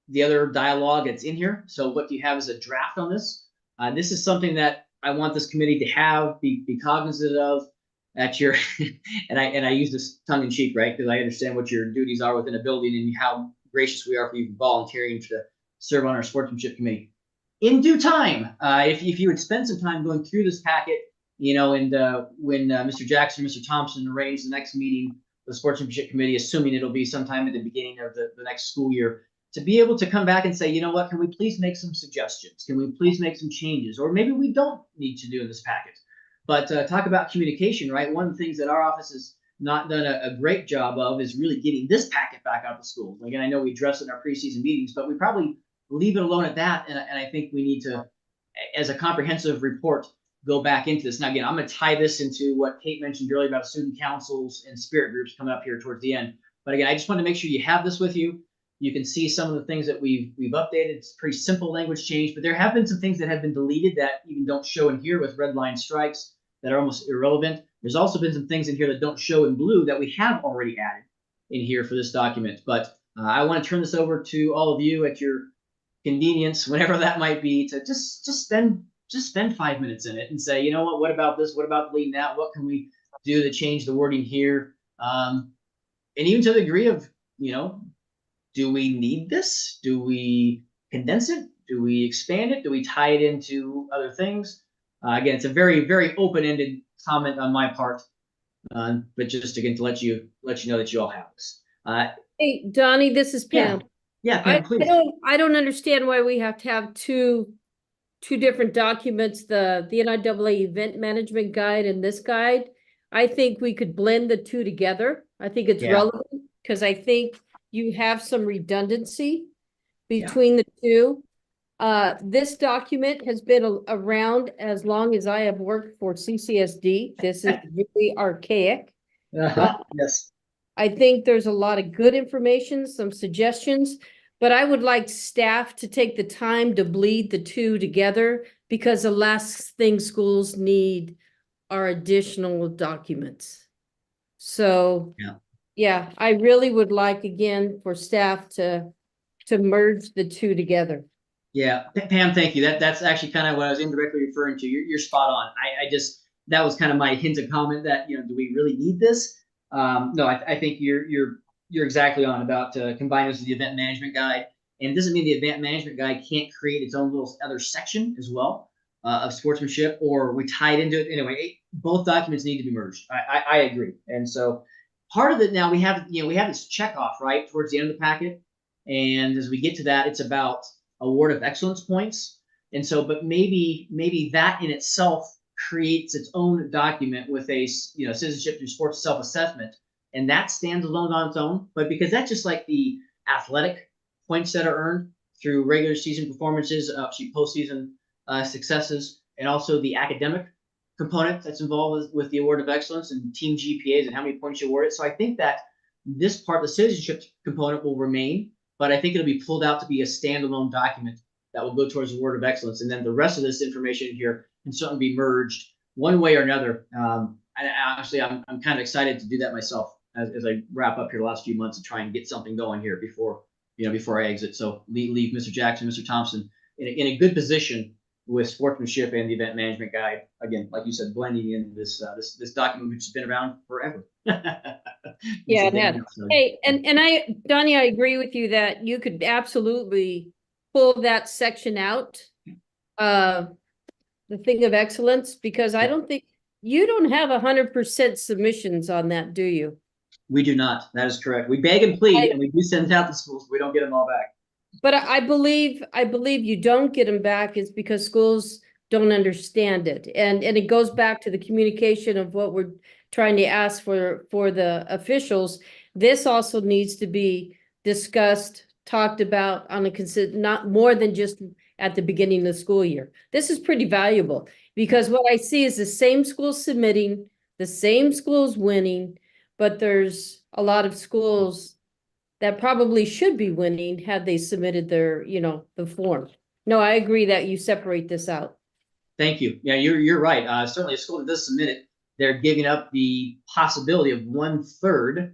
the other dialogue that's in here. So what you have is a draft on this. This is something that I want this committee to have, be cognizant of at your, and I use this tongue in cheek, right? Because I understand what your duties are within a building and how gracious we are for you volunteering to serve on our sportsmanship committee. In due time, if you would spend some time going through this packet, and when Mr. Jackson, Mr. Thompson arrange the next meeting, the sportsmanship committee, assuming it'll be sometime at the beginning of the next school year, to be able to come back and say, you know what, can we please make some suggestions? Can we please make some changes? Or maybe we don't need to do in this packet. But talk about communication, right? One of the things that our office has not done a great job of is really getting this packet back out to schools. Again, I know we address it in our preseason meetings, but we probably leave it alone at that. And I think we need to, as a comprehensive report, go back into this. Now, again, I'm going to tie this into what Kate mentioned earlier about student councils and spirit groups coming up here towards the end. But again, I just want to make sure you have this with you. You can see some of the things that we've updated. It's pretty simple language change, but there have been some things that have been deleted that even don't show in here with red line strikes that are almost irrelevant. There's also been some things in here that don't show in blue that we have already added in here for this document. But I want to turn this over to all of you at your convenience, whenever that might be, to just spend 5 minutes in it and say, you know what about this? What about deleting that? What can we do to change the wording here? And even to the degree of, do we need this? Do we condense it? Do we expand it? Do we tie it into other things? Again, it's a very, very open-ended comment on my part, but just again to let you know that you all have this. Hey, Donnie, this is Pam. Yeah, Pam, please. I don't understand why we have to have two different documents, the NIAA Event Management Guide and this guide. I think we could blend the two together. I think it's relevant because I think you have some redundancy between the two. This document has been around as long as I have worked for CCSD. This is really archaic. Yes. I think there's a lot of good information, some suggestions, but I would like staff to take the time to bleed the two together, because the last thing schools need are additional documents. So, yeah, I really would like, again, for staff to merge the two together. Yeah, Pam, thank you. That's actually kind of what I was indirectly referring to. You're spot on. I just, that was kind of my hint of comment that, you know, do we really need this? No, I think you're exactly on about combining this with the event management guide. And it doesn't mean the event management guide can't create its own little other section as well of sportsmanship, or we tie it into it. Anyway, both documents need to be merged. I agree. And so part of it now, we have this check off right towards the end of the packet. And as we get to that, it's about award of excellence points. And so, but maybe that in itself creates its own document with a, you know, citizenship through sports self-assessment, and that stands alone on its own. But because that's just like the athletic points that are earned through regular season performances, postseason successes, and also the academic component that's involved with the award of excellence and team GPAs and how many points you awarded. So I think that this part, the citizenship component, will remain, but I think it'll be pulled out to be a standalone document that will go towards the award of excellence. And then the rest of this information here can certainly be merged one way or another. And honestly, I'm kind of excited to do that myself as I wrap up here the last few months and try and get something going here before I exit. So leave Mr. Jackson, Mr. Thompson in a good position with sportsmanship and the event management guide. Again, like you said, blending in this document which has been around forever. Yeah, Ned. Hey, and Donnie, I agree with you that you could absolutely pull that section out, the thing of excellence, because I don't think you don't have 100% submissions on that, do you? We do not. That is correct. We beg and plead, and we do send it out to schools. We don't get them all back. But I believe you don't get them back is because schools don't understand it, and it goes back to the communication of what we're trying to ask for the officials. This also needs to be discussed, talked about on a not more than just at the beginning of the school year. This is pretty valuable because what I see is the same schools submitting, the same schools winning, but there's a lot of schools that probably should be winning had they submitted their, the form. No, I agree that you separate this out. Thank you. Yeah, you're right. Certainly a school that does submit it, they're giving up the possibility of 1/3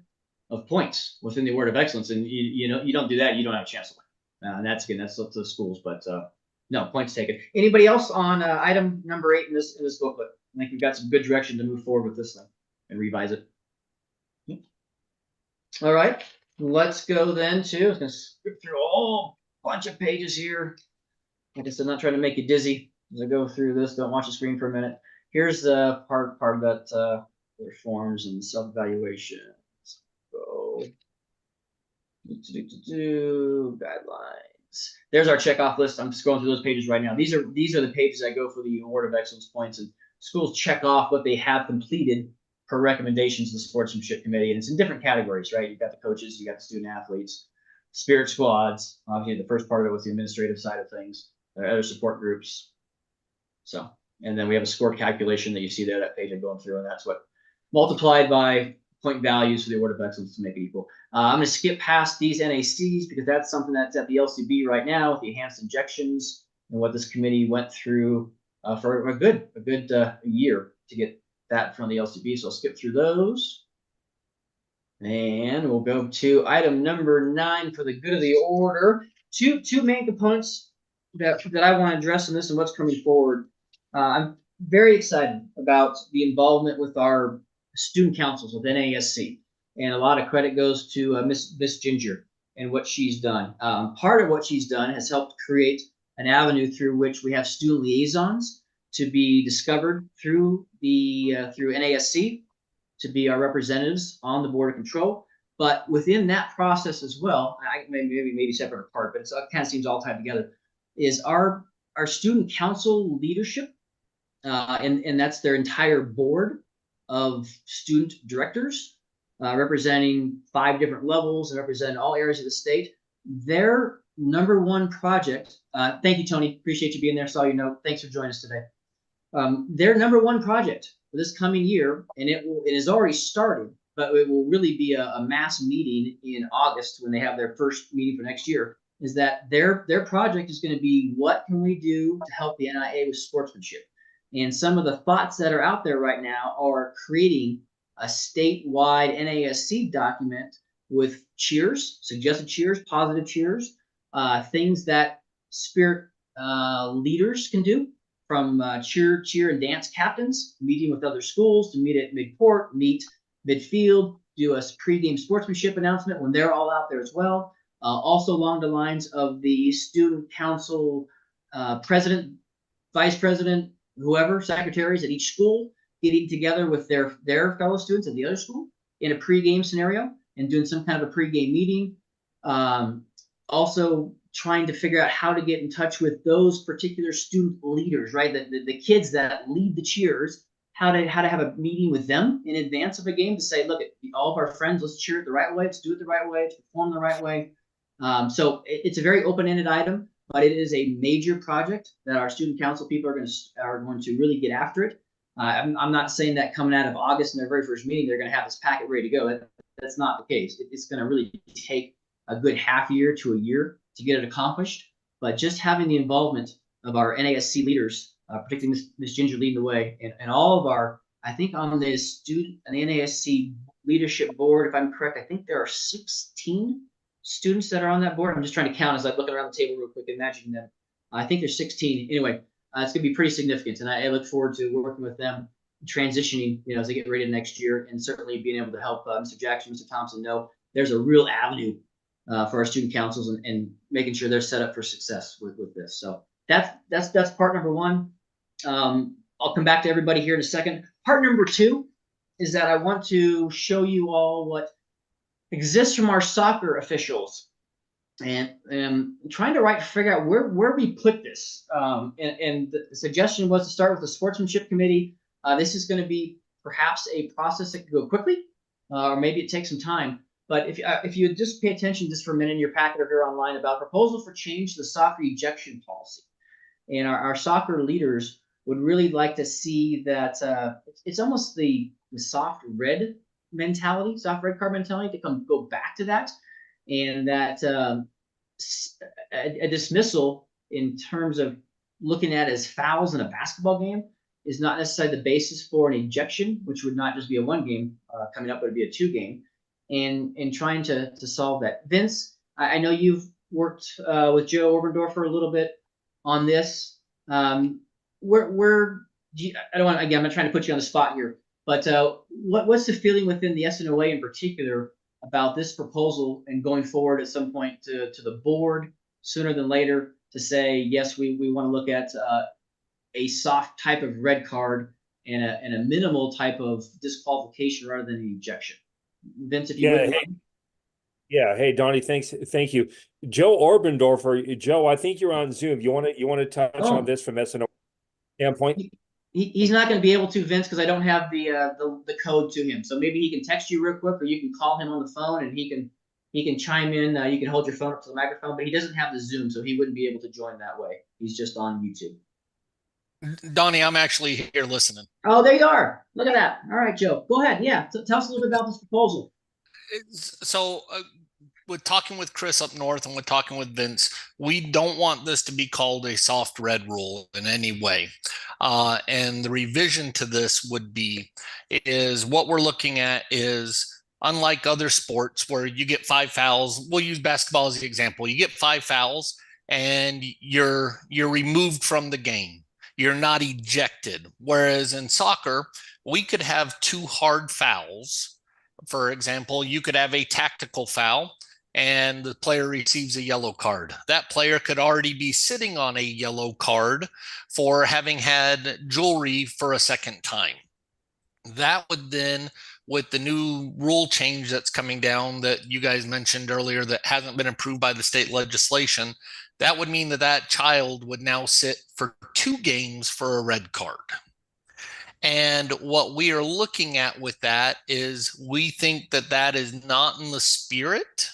of points within the award of excellence. And you don't do that, you don't have a chance to win. And that's up to the schools, but no, points taken. Anybody else on item number 8 in this booklet? I think we've got some good direction to move forward with this thing and revise it. All right. Let's go then to, I was going to skip through a whole bunch of pages here. Like I said, I'm not trying to make you dizzy as I go through this. Don't watch the screen for a minute. Here's the part of that reforms and self-evaluation. Go guidelines. There's our checkoff list. I'm just going through those pages right now. These are the pages that go for the award of excellence points, and schools check off what they have completed per recommendations of the sportsmanship committee, and it's in different categories, right? You've got the coaches, you got the student athletes, spirit squads. Obviously, the first part of it was the administrative side of things, other support groups. So, and then we have a score calculation that you see there, that page I'm going through, and that's what multiplied by point values for the award of excellence to make it equal. I'm going to skip past these NACs because that's something that's at the LCB right now with the enhanced injections and what this committee went through for a good year to get that from the LCB. So I'll skip through those. And we'll go to item number 9 for the good of the order. Two main components that I want to address in this and what's coming forward. I'm very excited about the involvement with our student councils with NASC. And a lot of credit goes to Miss Ginger and what she's done. Part of what she's done has helped create an avenue through which we have student liaisons to be discovered through NASC, to be our representatives on the board of control. But within that process as well, maybe separate apart, but it kind of seems all tied together, is our student council leadership, and that's their entire board of student directors, representing 5 different levels and representing all areas of the state. Their number one project, thank you, Tony, appreciate you being there, saw your note, thanks for joining us today. Their number one project for this coming year, and it has already started, but it will really be a mass meeting in August when they have their first meeting for next year, is that their project is going to be, what can we do to help the NIAA with sportsmanship? And some of the thoughts that are out there right now are creating a statewide NASC document with cheers, suggested cheers, positive cheers, things that spirit leaders can do, from cheer and dance captains, meeting with other schools to meet at midcourt, meet midfield, do a pregame sportsmanship announcement when they're all out there as well. Also along the lines of the student council president, vice president, whoever, secretaries at each school, getting together with their fellow students at the other school in a pregame scenario and doing some kind of a pregame meeting. Also trying to figure out how to get in touch with those particular student leaders, right? The kids that lead the cheers, how to have a meeting with them in advance of a game to say, look, all of our friends, let's cheer it the right way, let's do it the right way, let's perform the right way. So it's a very open-ended item, but it is a major project that our student council people are going to really get after it. I'm not saying that coming out of August in their very first meeting, they're going to have this packet ready to go. That's not the case. It's going to really take a good half year to a year to get it accomplished. But just having the involvement of our NASC leaders, particularly Ms. Ginger leading the way, and all of our, I think on the NASC leadership board, if I'm correct, I think there are 16 students that are on that board. I'm just trying to count as I'm looking around the table real quick, imagining them. I think there's 16. Anyway, it's going to be pretty significant, and I look forward to working with them, transitioning, as they get ready to next year, and certainly being able to help Mr. Jackson, Mr. Thompson know there's a real avenue for our student councils and making sure they're set up for success with this. So that's part number one. I'll come back to everybody here in a second. Part number two is that I want to show you all what exists from our soccer officials, and trying to figure out where we put this. And the suggestion was to start with the sportsmanship committee. This is going to be perhaps a process that could go quickly, or maybe it takes some time. But if you just pay attention just for a minute in your packet or here online about proposal for change to the soccer ejection policy, and our soccer leaders would really like to see that it's almost the soft red mentality, soft red card mentality, to go back to that, and that a dismissal in terms of looking at as fouls in a basketball game is not necessarily the basis for an ejection, which would not just be a one game coming up, but it'd be a 2 game, and trying to solve that. Vince, I know you've worked with Joe Oberndorfer a little bit on this. Where do you, I don't want, again, I'm not trying to put you on the spot here, but what's the feeling within the SNOA in particular about this proposal, and going forward at some point to the board sooner than later to say, yes, we want to look at a soft type of red card and a minimal type of disqualification rather than an ejection? Vince, if you would. Hey, Donnie, thank you. Joe Orbendorfer, Joe, I think you're on Zoom. You want to touch on this from SNO standpoint? He's not going to be able to, Vince, because I don't have the code to him. So maybe he can text you real quick, or you can call him on the phone and he can chime in. You can hold your phone up to the microphone, but he doesn't have the Zoom, so he wouldn't be able to join that way. He's just on YouTube. Donnie, I'm actually here listening. Oh, there you are. Look at that. All right, Joe, go ahead. Yeah, tell us a little bit about this proposal. So with talking with Chris up north and with talking with Vince, we don't want this to be called a soft red rule in any way. And the revision to this would be, is what we're looking at is, unlike other sports where you get 5 fouls, we'll use basketball as the example. You get 5 fouls and you're removed from the game. You're not ejected. Whereas in soccer, we could have 2 hard fouls. For example, you could have a tactical foul and the player receives a yellow card. That player could already be sitting on a yellow card for having had jewelry for a second time. That would then, with the new rule change that's coming down that you guys mentioned earlier that hasn't been approved by the state legislation, that would mean that that child would now sit for 2 games for a red card. And what we are looking at with that is, we think that that is not in the spirit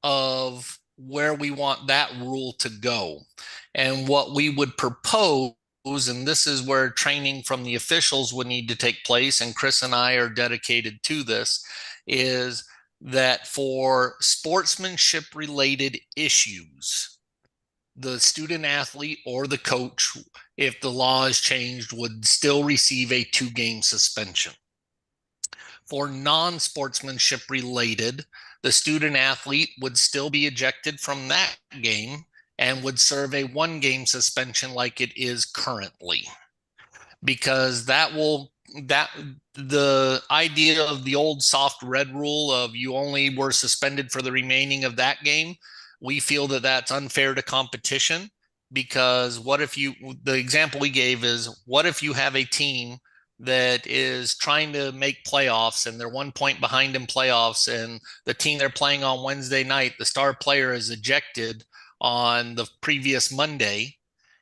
of where we want that rule to go. And what we would propose, and this is where training from the officials would need to take place, and Chris and I are dedicated to this, is that for sportsmanship related issues, the student athlete or the coach, if the law is changed, would still receive a 2-game suspension. For non-sportsmanship related, the student athlete would still be ejected from that game and would serve a 1-game suspension like it is currently. Because the idea of the old soft red rule of you only were suspended for the remaining of that game, we feel that that's unfair to competition. Because the example we gave is, what if you have a team that is trying to make playoffs and they're 1 point behind in playoffs, and the team they're playing on Wednesday night, the star player is ejected on the previous Monday,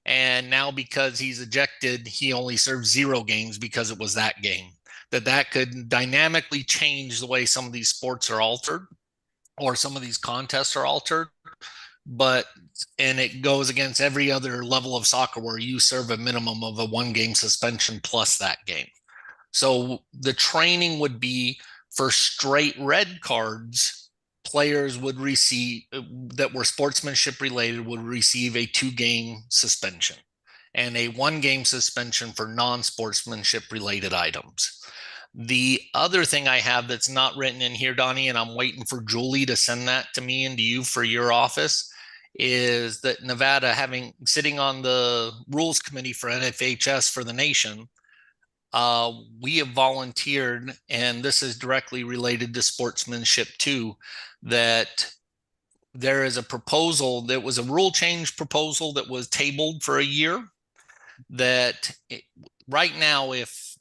and now because he's ejected, he only serves 0 games because it was that game. That could dynamically change the way some of these sports are altered, or some of these contests are altered. And it goes against every other level of soccer where you serve a minimum of a 1-game suspension plus that game. So the training would be for straight red cards. Players would receive, that were sportsmanship related, would receive a 2-game suspension, and a 1-game suspension for non-sportsmanship related items. The other thing I have that's not written in here, Donnie, and I'm waiting for Julie to send that to me and to you for your office, is that Nevada, sitting on the rules committee for NFHS for the nation, we have volunteered, and this is directly related to sportsmanship too, that there is a proposal, that was a rule change proposal that was tabled for a year, that right now, if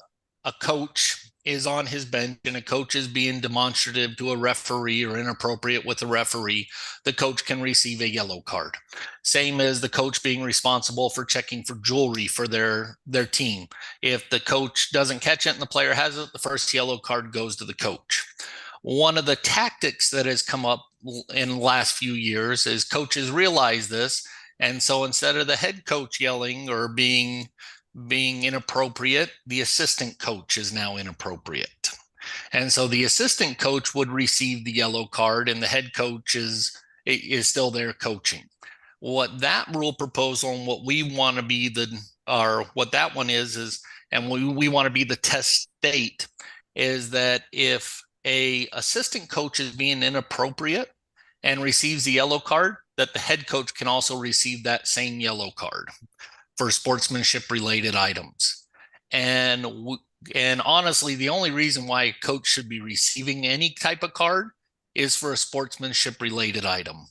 a coach is on his bench and a coach is being demonstrative to a referee or inappropriate with a referee, the coach can receive a yellow card. Same as the coach being responsible for checking for jewelry for their team. If the coach doesn't catch it and the player has it, the first yellow card goes to the coach. One of the tactics that has come up in the last few years is coaches realize this. And so instead of the head coach yelling or being inappropriate, the assistant coach is now inappropriate. And so the assistant coach would receive the yellow card, and the head coach is still there coaching. What that rule proposal and what we want to be what that one is, and we want to be the test state, is that if a assistant coach is being inappropriate and receives the yellow card, that the head coach can also receive that same yellow card for sportsmanship related items. And honestly, the only reason why a coach should be receiving any type of card is for a sportsmanship related item.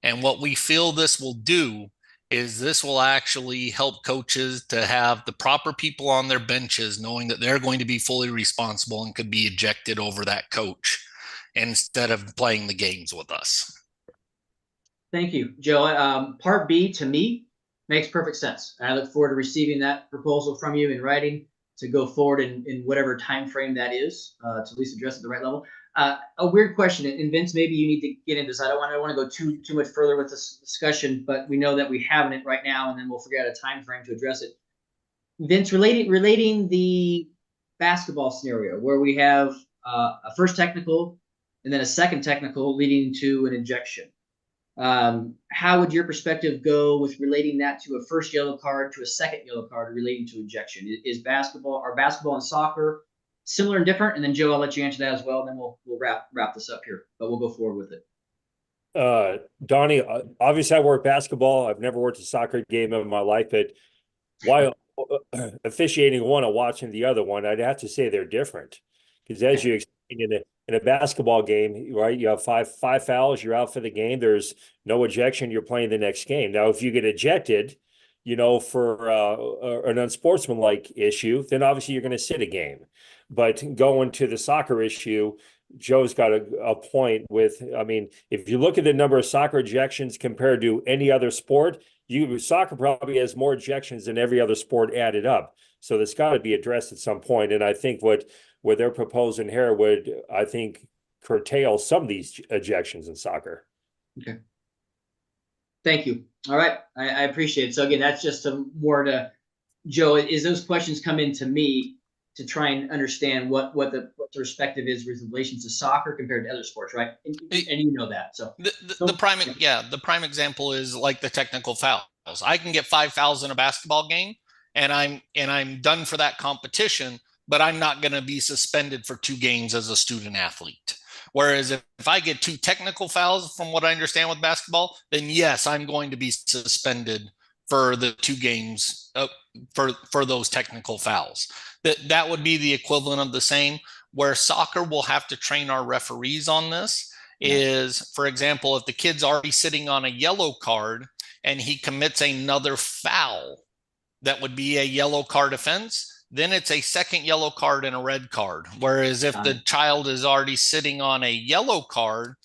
And what we feel this will do is this will actually help coaches to have the proper people on their benches, knowing that they're going to be fully responsible and could be ejected over that coach instead of playing the games with us. Thank you, Joe. Part B, to me, makes perfect sense. I look forward to receiving that proposal from you in writing to go forward in whatever time frame that is, to at least address it at the right level. A weird question, and Vince, maybe you need to get into this. I don't want to go too much further with this discussion, but we know that we have it right now, and then we'll figure out a time frame to address it. Vince, relating the basketball scenario where we have a first technical and then a second technical leading to an ejection. How would your perspective go with relating that to a first yellow card to a second yellow card relating to ejection? Are basketball and soccer similar and different? And then Joe, I'll let you answer that as well. And then we'll wrap this up here, but we'll go forward with it. Donnie, obviously I work basketball. I've never worked a soccer game in my life, but while officiating one and watching the other one, I'd have to say they're different. Because as you explained in a basketball game, right, you have five fouls, you're out for the game. There's no ejection, you're playing the next game. Now, if you get ejected, for an unsportsmanlike issue, then obviously you're going to sit a game. But going to the soccer issue, Joe's got a point with, if you look at the number of soccer ejections compared to any other sport, soccer probably has more ejections than every other sport added up. So that's got to be addressed at some point. And I think what they're proposing here would, I think, curtail some of these ejections in soccer. Okay. Thank you. All right. I appreciate it. So again, that's just more to Joe, as those questions come in to me, to try and understand what the perspective is with relation to soccer compared to other sports, right? And you know that. So the prime example is like the technical fouls. I can get 5 fouls in a basketball game, and I'm done for that competition, but I'm not going to be suspended for 2 games as a student athlete. Whereas if I get 2 technical fouls, from what I understand with basketball, then yes, I'm going to be suspended for the 2 games for those technical fouls. That would be the equivalent of the same. Where soccer will have to train our referees on this is, for example, if the kid's already sitting on a yellow card and he commits another foul, that would be a yellow card offense. Then it's a second yellow card and a red card. Whereas if the child is already sitting on a yellow card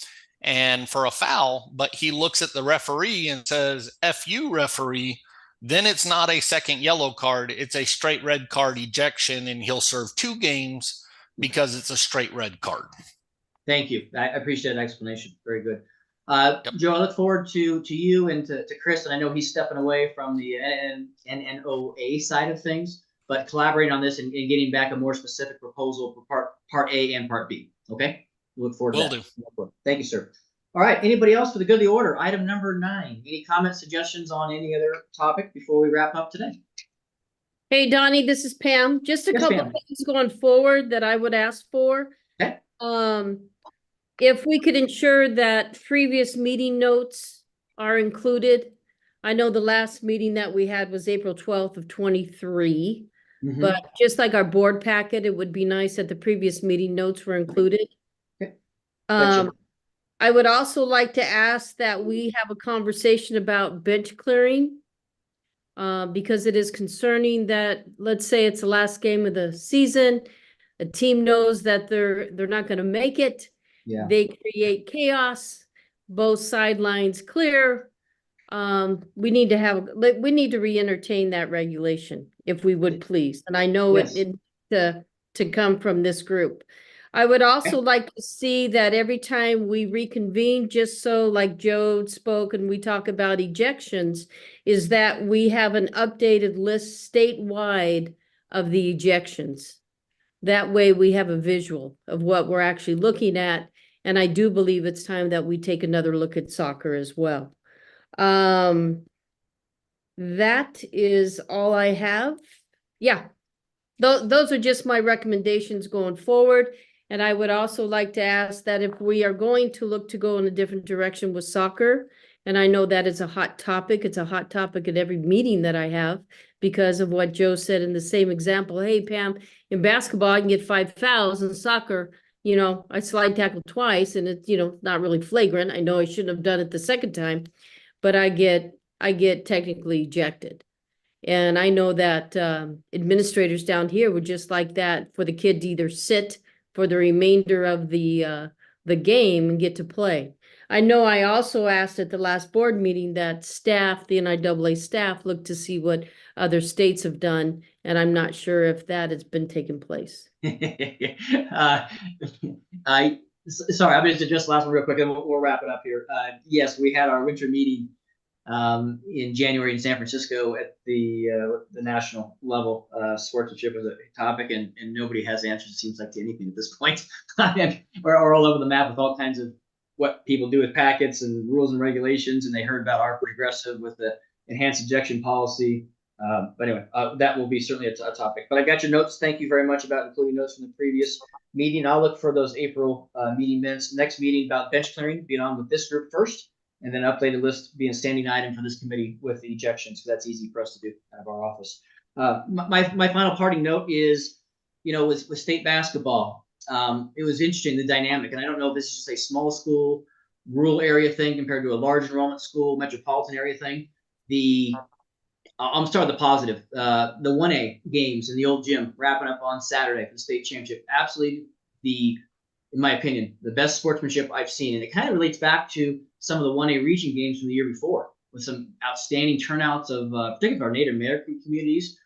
and for a foul, but he looks at the referee and says, "F you, referee," then it's not a second yellow card. It's a straight red card ejection, and he'll serve 2 games because it's a straight red card. Thank you. I appreciate that explanation. Very good. Joe, I look forward to you and to Chris, and I know he's stepping away from the NIAA side of things, but collaborating on this and getting back a more specific proposal for part A and part B. Okay? We look forward to that. Will do. Thank you, sir. All right. Anybody else for the good of the order? Item number 9. Any comments, suggestions on any other topic before we wrap up today? Hey, Donnie, this is Pam. Just a couple of things going forward that I would ask for. Okay. If we could ensure that previous meeting notes are included. I know the last meeting that we had was April 12th of 23. But just like our board packet, it would be nice that the previous meeting notes were included. Okay. I would also like to ask that we have a conversation about bench clearing. Because it is concerning that, let's say it's the last game of the season, a team knows that they're not going to make it. Yeah. They create chaos, both sidelines clear. We need to re-entertain that regulation, if we would please. And I know Yes. it to come from this group. I would also like to see that every time we reconvene, just so like Joe spoke and we talk about ejections, is that we have an updated list statewide of the ejections. That way we have a visual of what we're actually looking at. And I do believe it's time that we take another look at soccer as well. That is all I have. Yeah, those are just my recommendations going forward. And I would also like to ask that if we are going to look to go in a different direction with soccer, and I know that is a hot topic, it's a hot topic at every meeting that I have because of what Joe said in the same example. Hey, Pam, in basketball, I can get 5 fouls. In soccer, I slide tackle twice and it's, not really flagrant. I know I shouldn't have done it the second time, but I get technically ejected. And I know that administrators down here would just like that for the kid to either sit for the remainder of the game and get to play. I know I also asked at the last board meeting that staff, the NIAA staff, look to see what other states have done, and I'm not sure if that has been taking place. Sorry, I'm going to address the last one real quick, and we'll wrap it up here. Yes, we had our winter meeting in January in San Francisco at the national level. Sportsmanship was a topic, and nobody has answers, it seems like, to anything at this point. We're all over the map with all kinds of what people do with packets and rules and regulations, and they heard about our progressive with the enhanced ejection policy. But anyway, that will be certainly a topic. But I got your notes. Thank you very much about including notes from the previous meeting. I'll look for those April meeting minutes. Next meeting about bench clearing, being on with this group first, and then updated list being a standing item for this committee with the ejections, because that's easy for us to do out of our office. My final parting note is, with state basketball, it was interesting, the dynamic, and I don't know if this is just a small school, rural area thing compared to a large enrollment school, metropolitan area thing. I'm starting the positive. The 1A games in the old gym wrapping up on Saturday for the state championship. Absolutely in my opinion, the best sportsmanship I've seen. And it kind of relates back to some of the 1A region games from the year before with some outstanding turnouts of, particularly our Native American communities.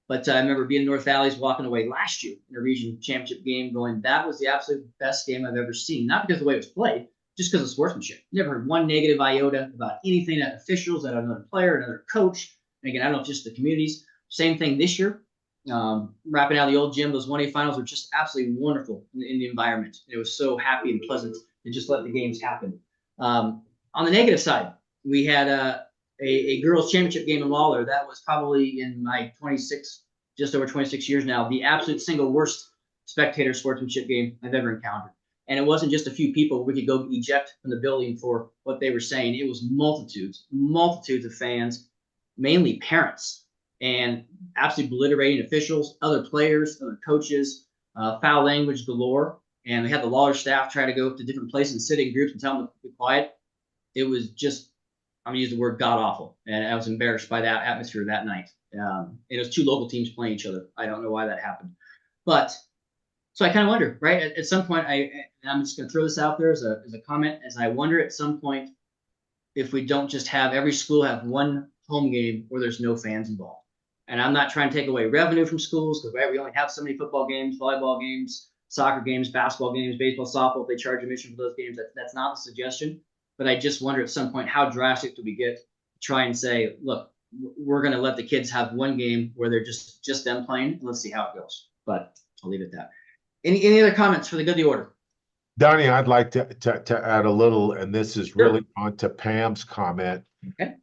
But I remember being in North Valley's walking away last year in a region championship game going, that was the absolute best game I've ever seen. Not because of the way it was played, just because of sportsmanship. Never heard one negative iota about anything at officials, at another player, another coach. And again, I don't know if just the communities. Same thing this year. Wrapping out the old gym, those 1A finals were just absolutely wonderful in the environment. It was so happy and pleasant to just let the games happen. On the negative side, we had a girls' championship game in Lawler. That was probably in my just over 26 years now, the absolute single worst spectator sportsmanship game I've ever encountered. And it wasn't just a few people we could go eject from the building for what they were saying. It was multitudes of fans, mainly parents, and absolutely obliterating officials, other players, other coaches, foul language galore. And we had the Lawler staff try to go to different places and sit in groups and tell them to be quiet. It was just, I'm going to use the word god awful. And I was embarrassed by that atmosphere that night. It was two local teams playing each other. I don't know why that happened. But so I kind of wonder, right? At some point, I'm just going to throw this out there as a comment, as I wonder at some point if we don't just have every school have one home game where there's no fans involved. And I'm not trying to take away revenue from schools because we only have so many football games, volleyball games, soccer games, basketball games, baseball, softball. If they charge admission for those games, that's not a suggestion. But I just wonder at some point how drastic do we get to try and say, look, we're going to let the kids have one game where they're just them playing, and let's see how it goes. But I'll leave it at that. Any other comments for the good of the order? Donnie, I'd like to add a little, and this is Sure. really on to Pam's comment. Okay.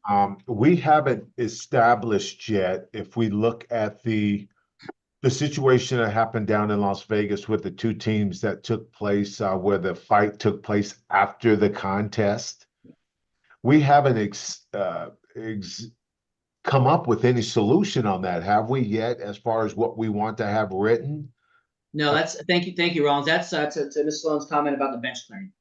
We haven't established yet, if we look at the situation that happened down in Las Vegas with the two teams that took place, where the fight took place after the contest, we haven't come up with any solution on that, have we yet, as far as what we want to have written? No, thank you, Rollins. That's to Ms. Sloan's comment about the bench clearing,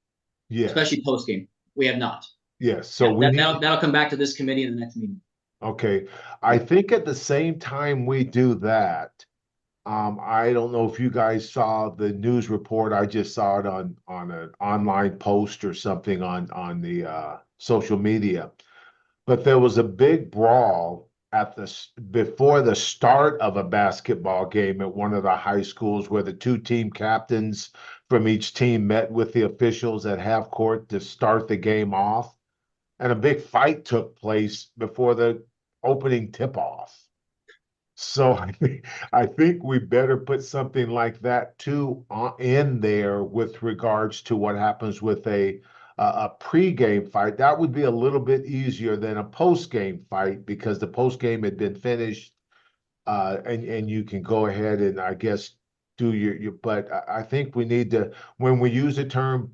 Yes. especially post game. We have not. Yes. So that'll come back to this committee in the next meeting. Okay. I think at the same time we do that, I don't know if you guys saw the news report. I just saw it on an online post or something on the social media. But there was a big brawl before the start of a basketball game at one of the high schools where the two team captains from each team met with the officials at half court to start the game off. And a big fight took place before the opening tip off. So I think we better put something like that too in there with regards to what happens with a pre-game fight. That would be a little bit easier than a post-game fight because the post-game had been finished, and you can go ahead and I guess do your. But I think we need to, when we use the term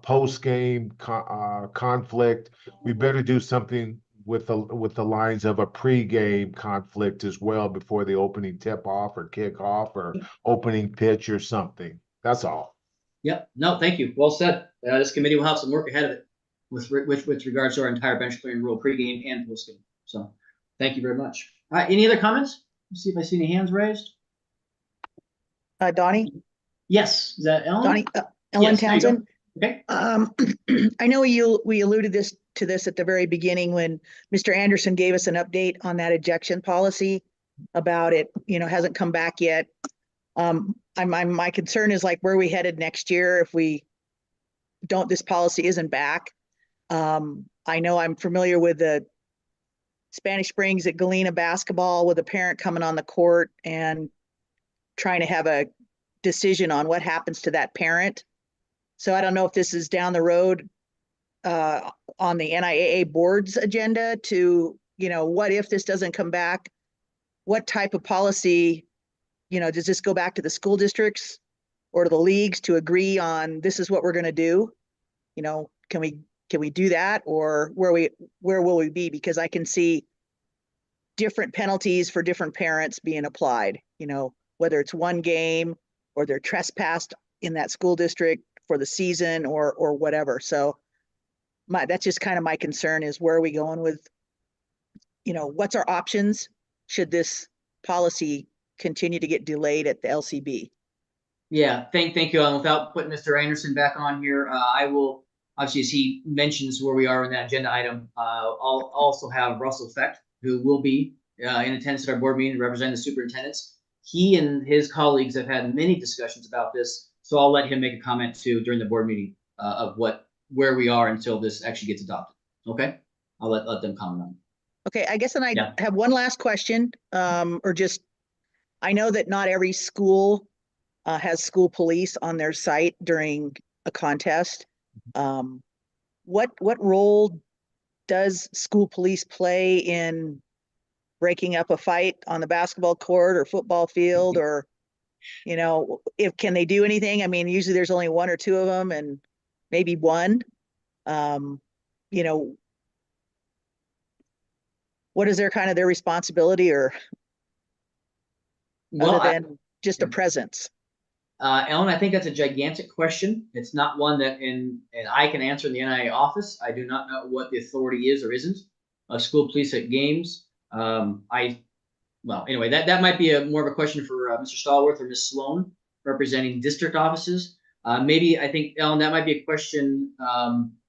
post-game conflict, we better do something with the lines of a pre-game conflict as well before the opening tip-off or kickoff or opening pitch or something. That's all. Yep. No, thank you. Well said. This committee will have some work ahead of it with regards to our entire bench clearing rule, pregame and postgame. So, thank you very much. All right. Any other comments? Let's see if I see any hands raised. Donnie? Yes. Is that Ellen? Donnie, Ellen Yes, there you go. Townsend? Okay. I know we alluded to this at the very beginning when Mr. Anderson gave us an update on that ejection policy about it, hasn't come back yet. My concern is like where we headed next year if this policy isn't back. I know I'm familiar with the Spanish Springs at Galena basketball with a parent coming on the court and trying to have a decision on what happens to that parent. So I don't know if this is down the road on the NIAA board's agenda to, what if this doesn't come back? What type of policy, does this go back to the school districts or to the leagues to agree on this is what we're going to do? Can we do that, or where will we be? Because I can see different penalties for different parents being applied, whether it's one game or they're trespassed in that school district for the season or whatever. So that's just kind of my concern is where are we going with, what's our options should this policy continue to get delayed at the LCB? Yeah, thank you. And without putting Mr. Anderson back on here, I will, obviously, as he mentions where we are in that agenda item, I'll also have Russell Fecht, who will be in attendance at our board meeting representing the superintendents. He and his colleagues have had many discussions about this, so I'll let him make a comment too during the board meeting of where we are until this actually gets adopted. Okay, I'll let them comment on it. Okay, I guess then I have one last question, or just I know that not every school has school police on their site during a contest. What role does school police play in breaking up a fight on the basketball court or football field, or, you know, can they do anything? I mean, usually there's only one or two of them, and maybe one. You know, what is their kind of their responsibility, or Well, other than just a presence? Ellen, I think that's a gigantic question. It's not one that and I can answer in the NIAA office. I do not know what the authority is or isn't of school police at games. Well, anyway, that might be more of a question for Mr. Stallworth or Ms. Sloan, representing district offices. Maybe I think, Ellen, that might be a question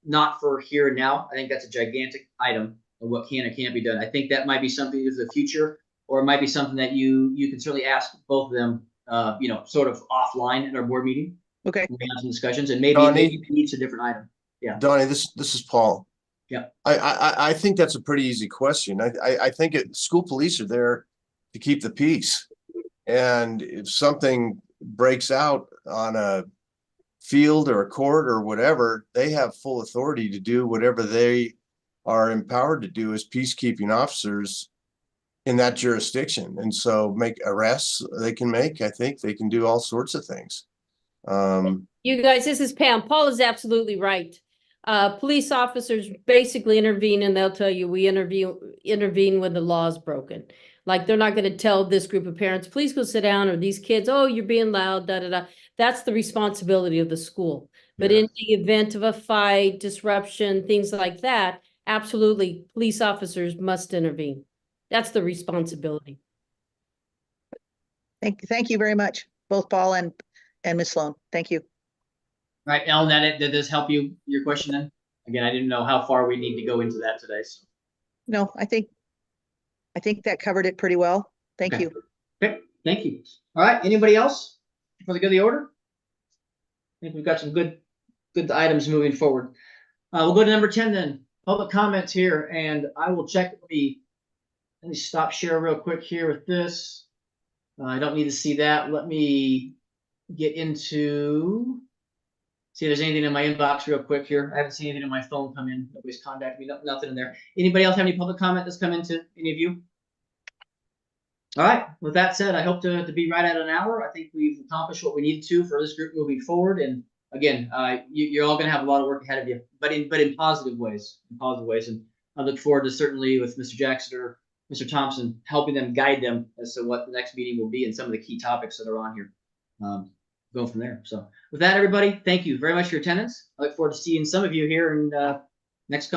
not for here and now. I think that's a gigantic item of what can and can't be done. I think that might be something for the future, or it might be something that you can certainly ask both of them, you know, sort of offline at our board meeting. Okay. We have some discussions, and maybe Donnie? it's a different item. Yeah. Donnie, this is Paul. Yeah. I think that's a pretty easy question. I think school police are there to keep the peace. And if something breaks out on a field or a court or whatever, they have full authority to do whatever they are empowered to do as peacekeeping officers in that jurisdiction. And so make arrests they can make. I think they can do all sorts of things. You guys, this is Pam. Paul is absolutely right. Police officers basically intervene, and they'll tell you we intervene when the law is broken. Like, they're not going to tell this group of parents, please go sit down, or these kids, oh, you're being loud, da da da. That's the responsibility of the school. But in the event of a fight, disruption, things like that, absolutely, police officers must intervene. That's the responsibility. Thank you very much, both Paul and Ms. Sloan. Thank you. All right, Ellen, did this help your question then? Again, I didn't know how far we need to go into that today. So. No, I think that covered it pretty well. Thank you. Okay, thank you. All right, anybody else for the good of the order? I think we've got some good items moving forward. We'll go to number 10 then. Public comments here, and I will check. Let me stop share real quick here with this. I don't need to see that. Let me get into. See if there's anything in my inbox real quick here. I haven't seen anything on my phone come in. Nobody's contacted me. Nothing in there. Anybody else have any public comment that's come into any of you? All right. With that said, I hope to be right at an hour. I think we've accomplished what we needed to for this group moving forward. And again, you're all going to have a lot of work ahead of you, but in positive ways. In positive ways. And I look forward to certainly with Mr. Jackson or Mr. Thompson helping them, guide them as to what the next meeting will be and some of the key topics that are on here. Go from there. So with that, everybody, thank you very much for your attendance. I look forward to seeing some of you here in next couple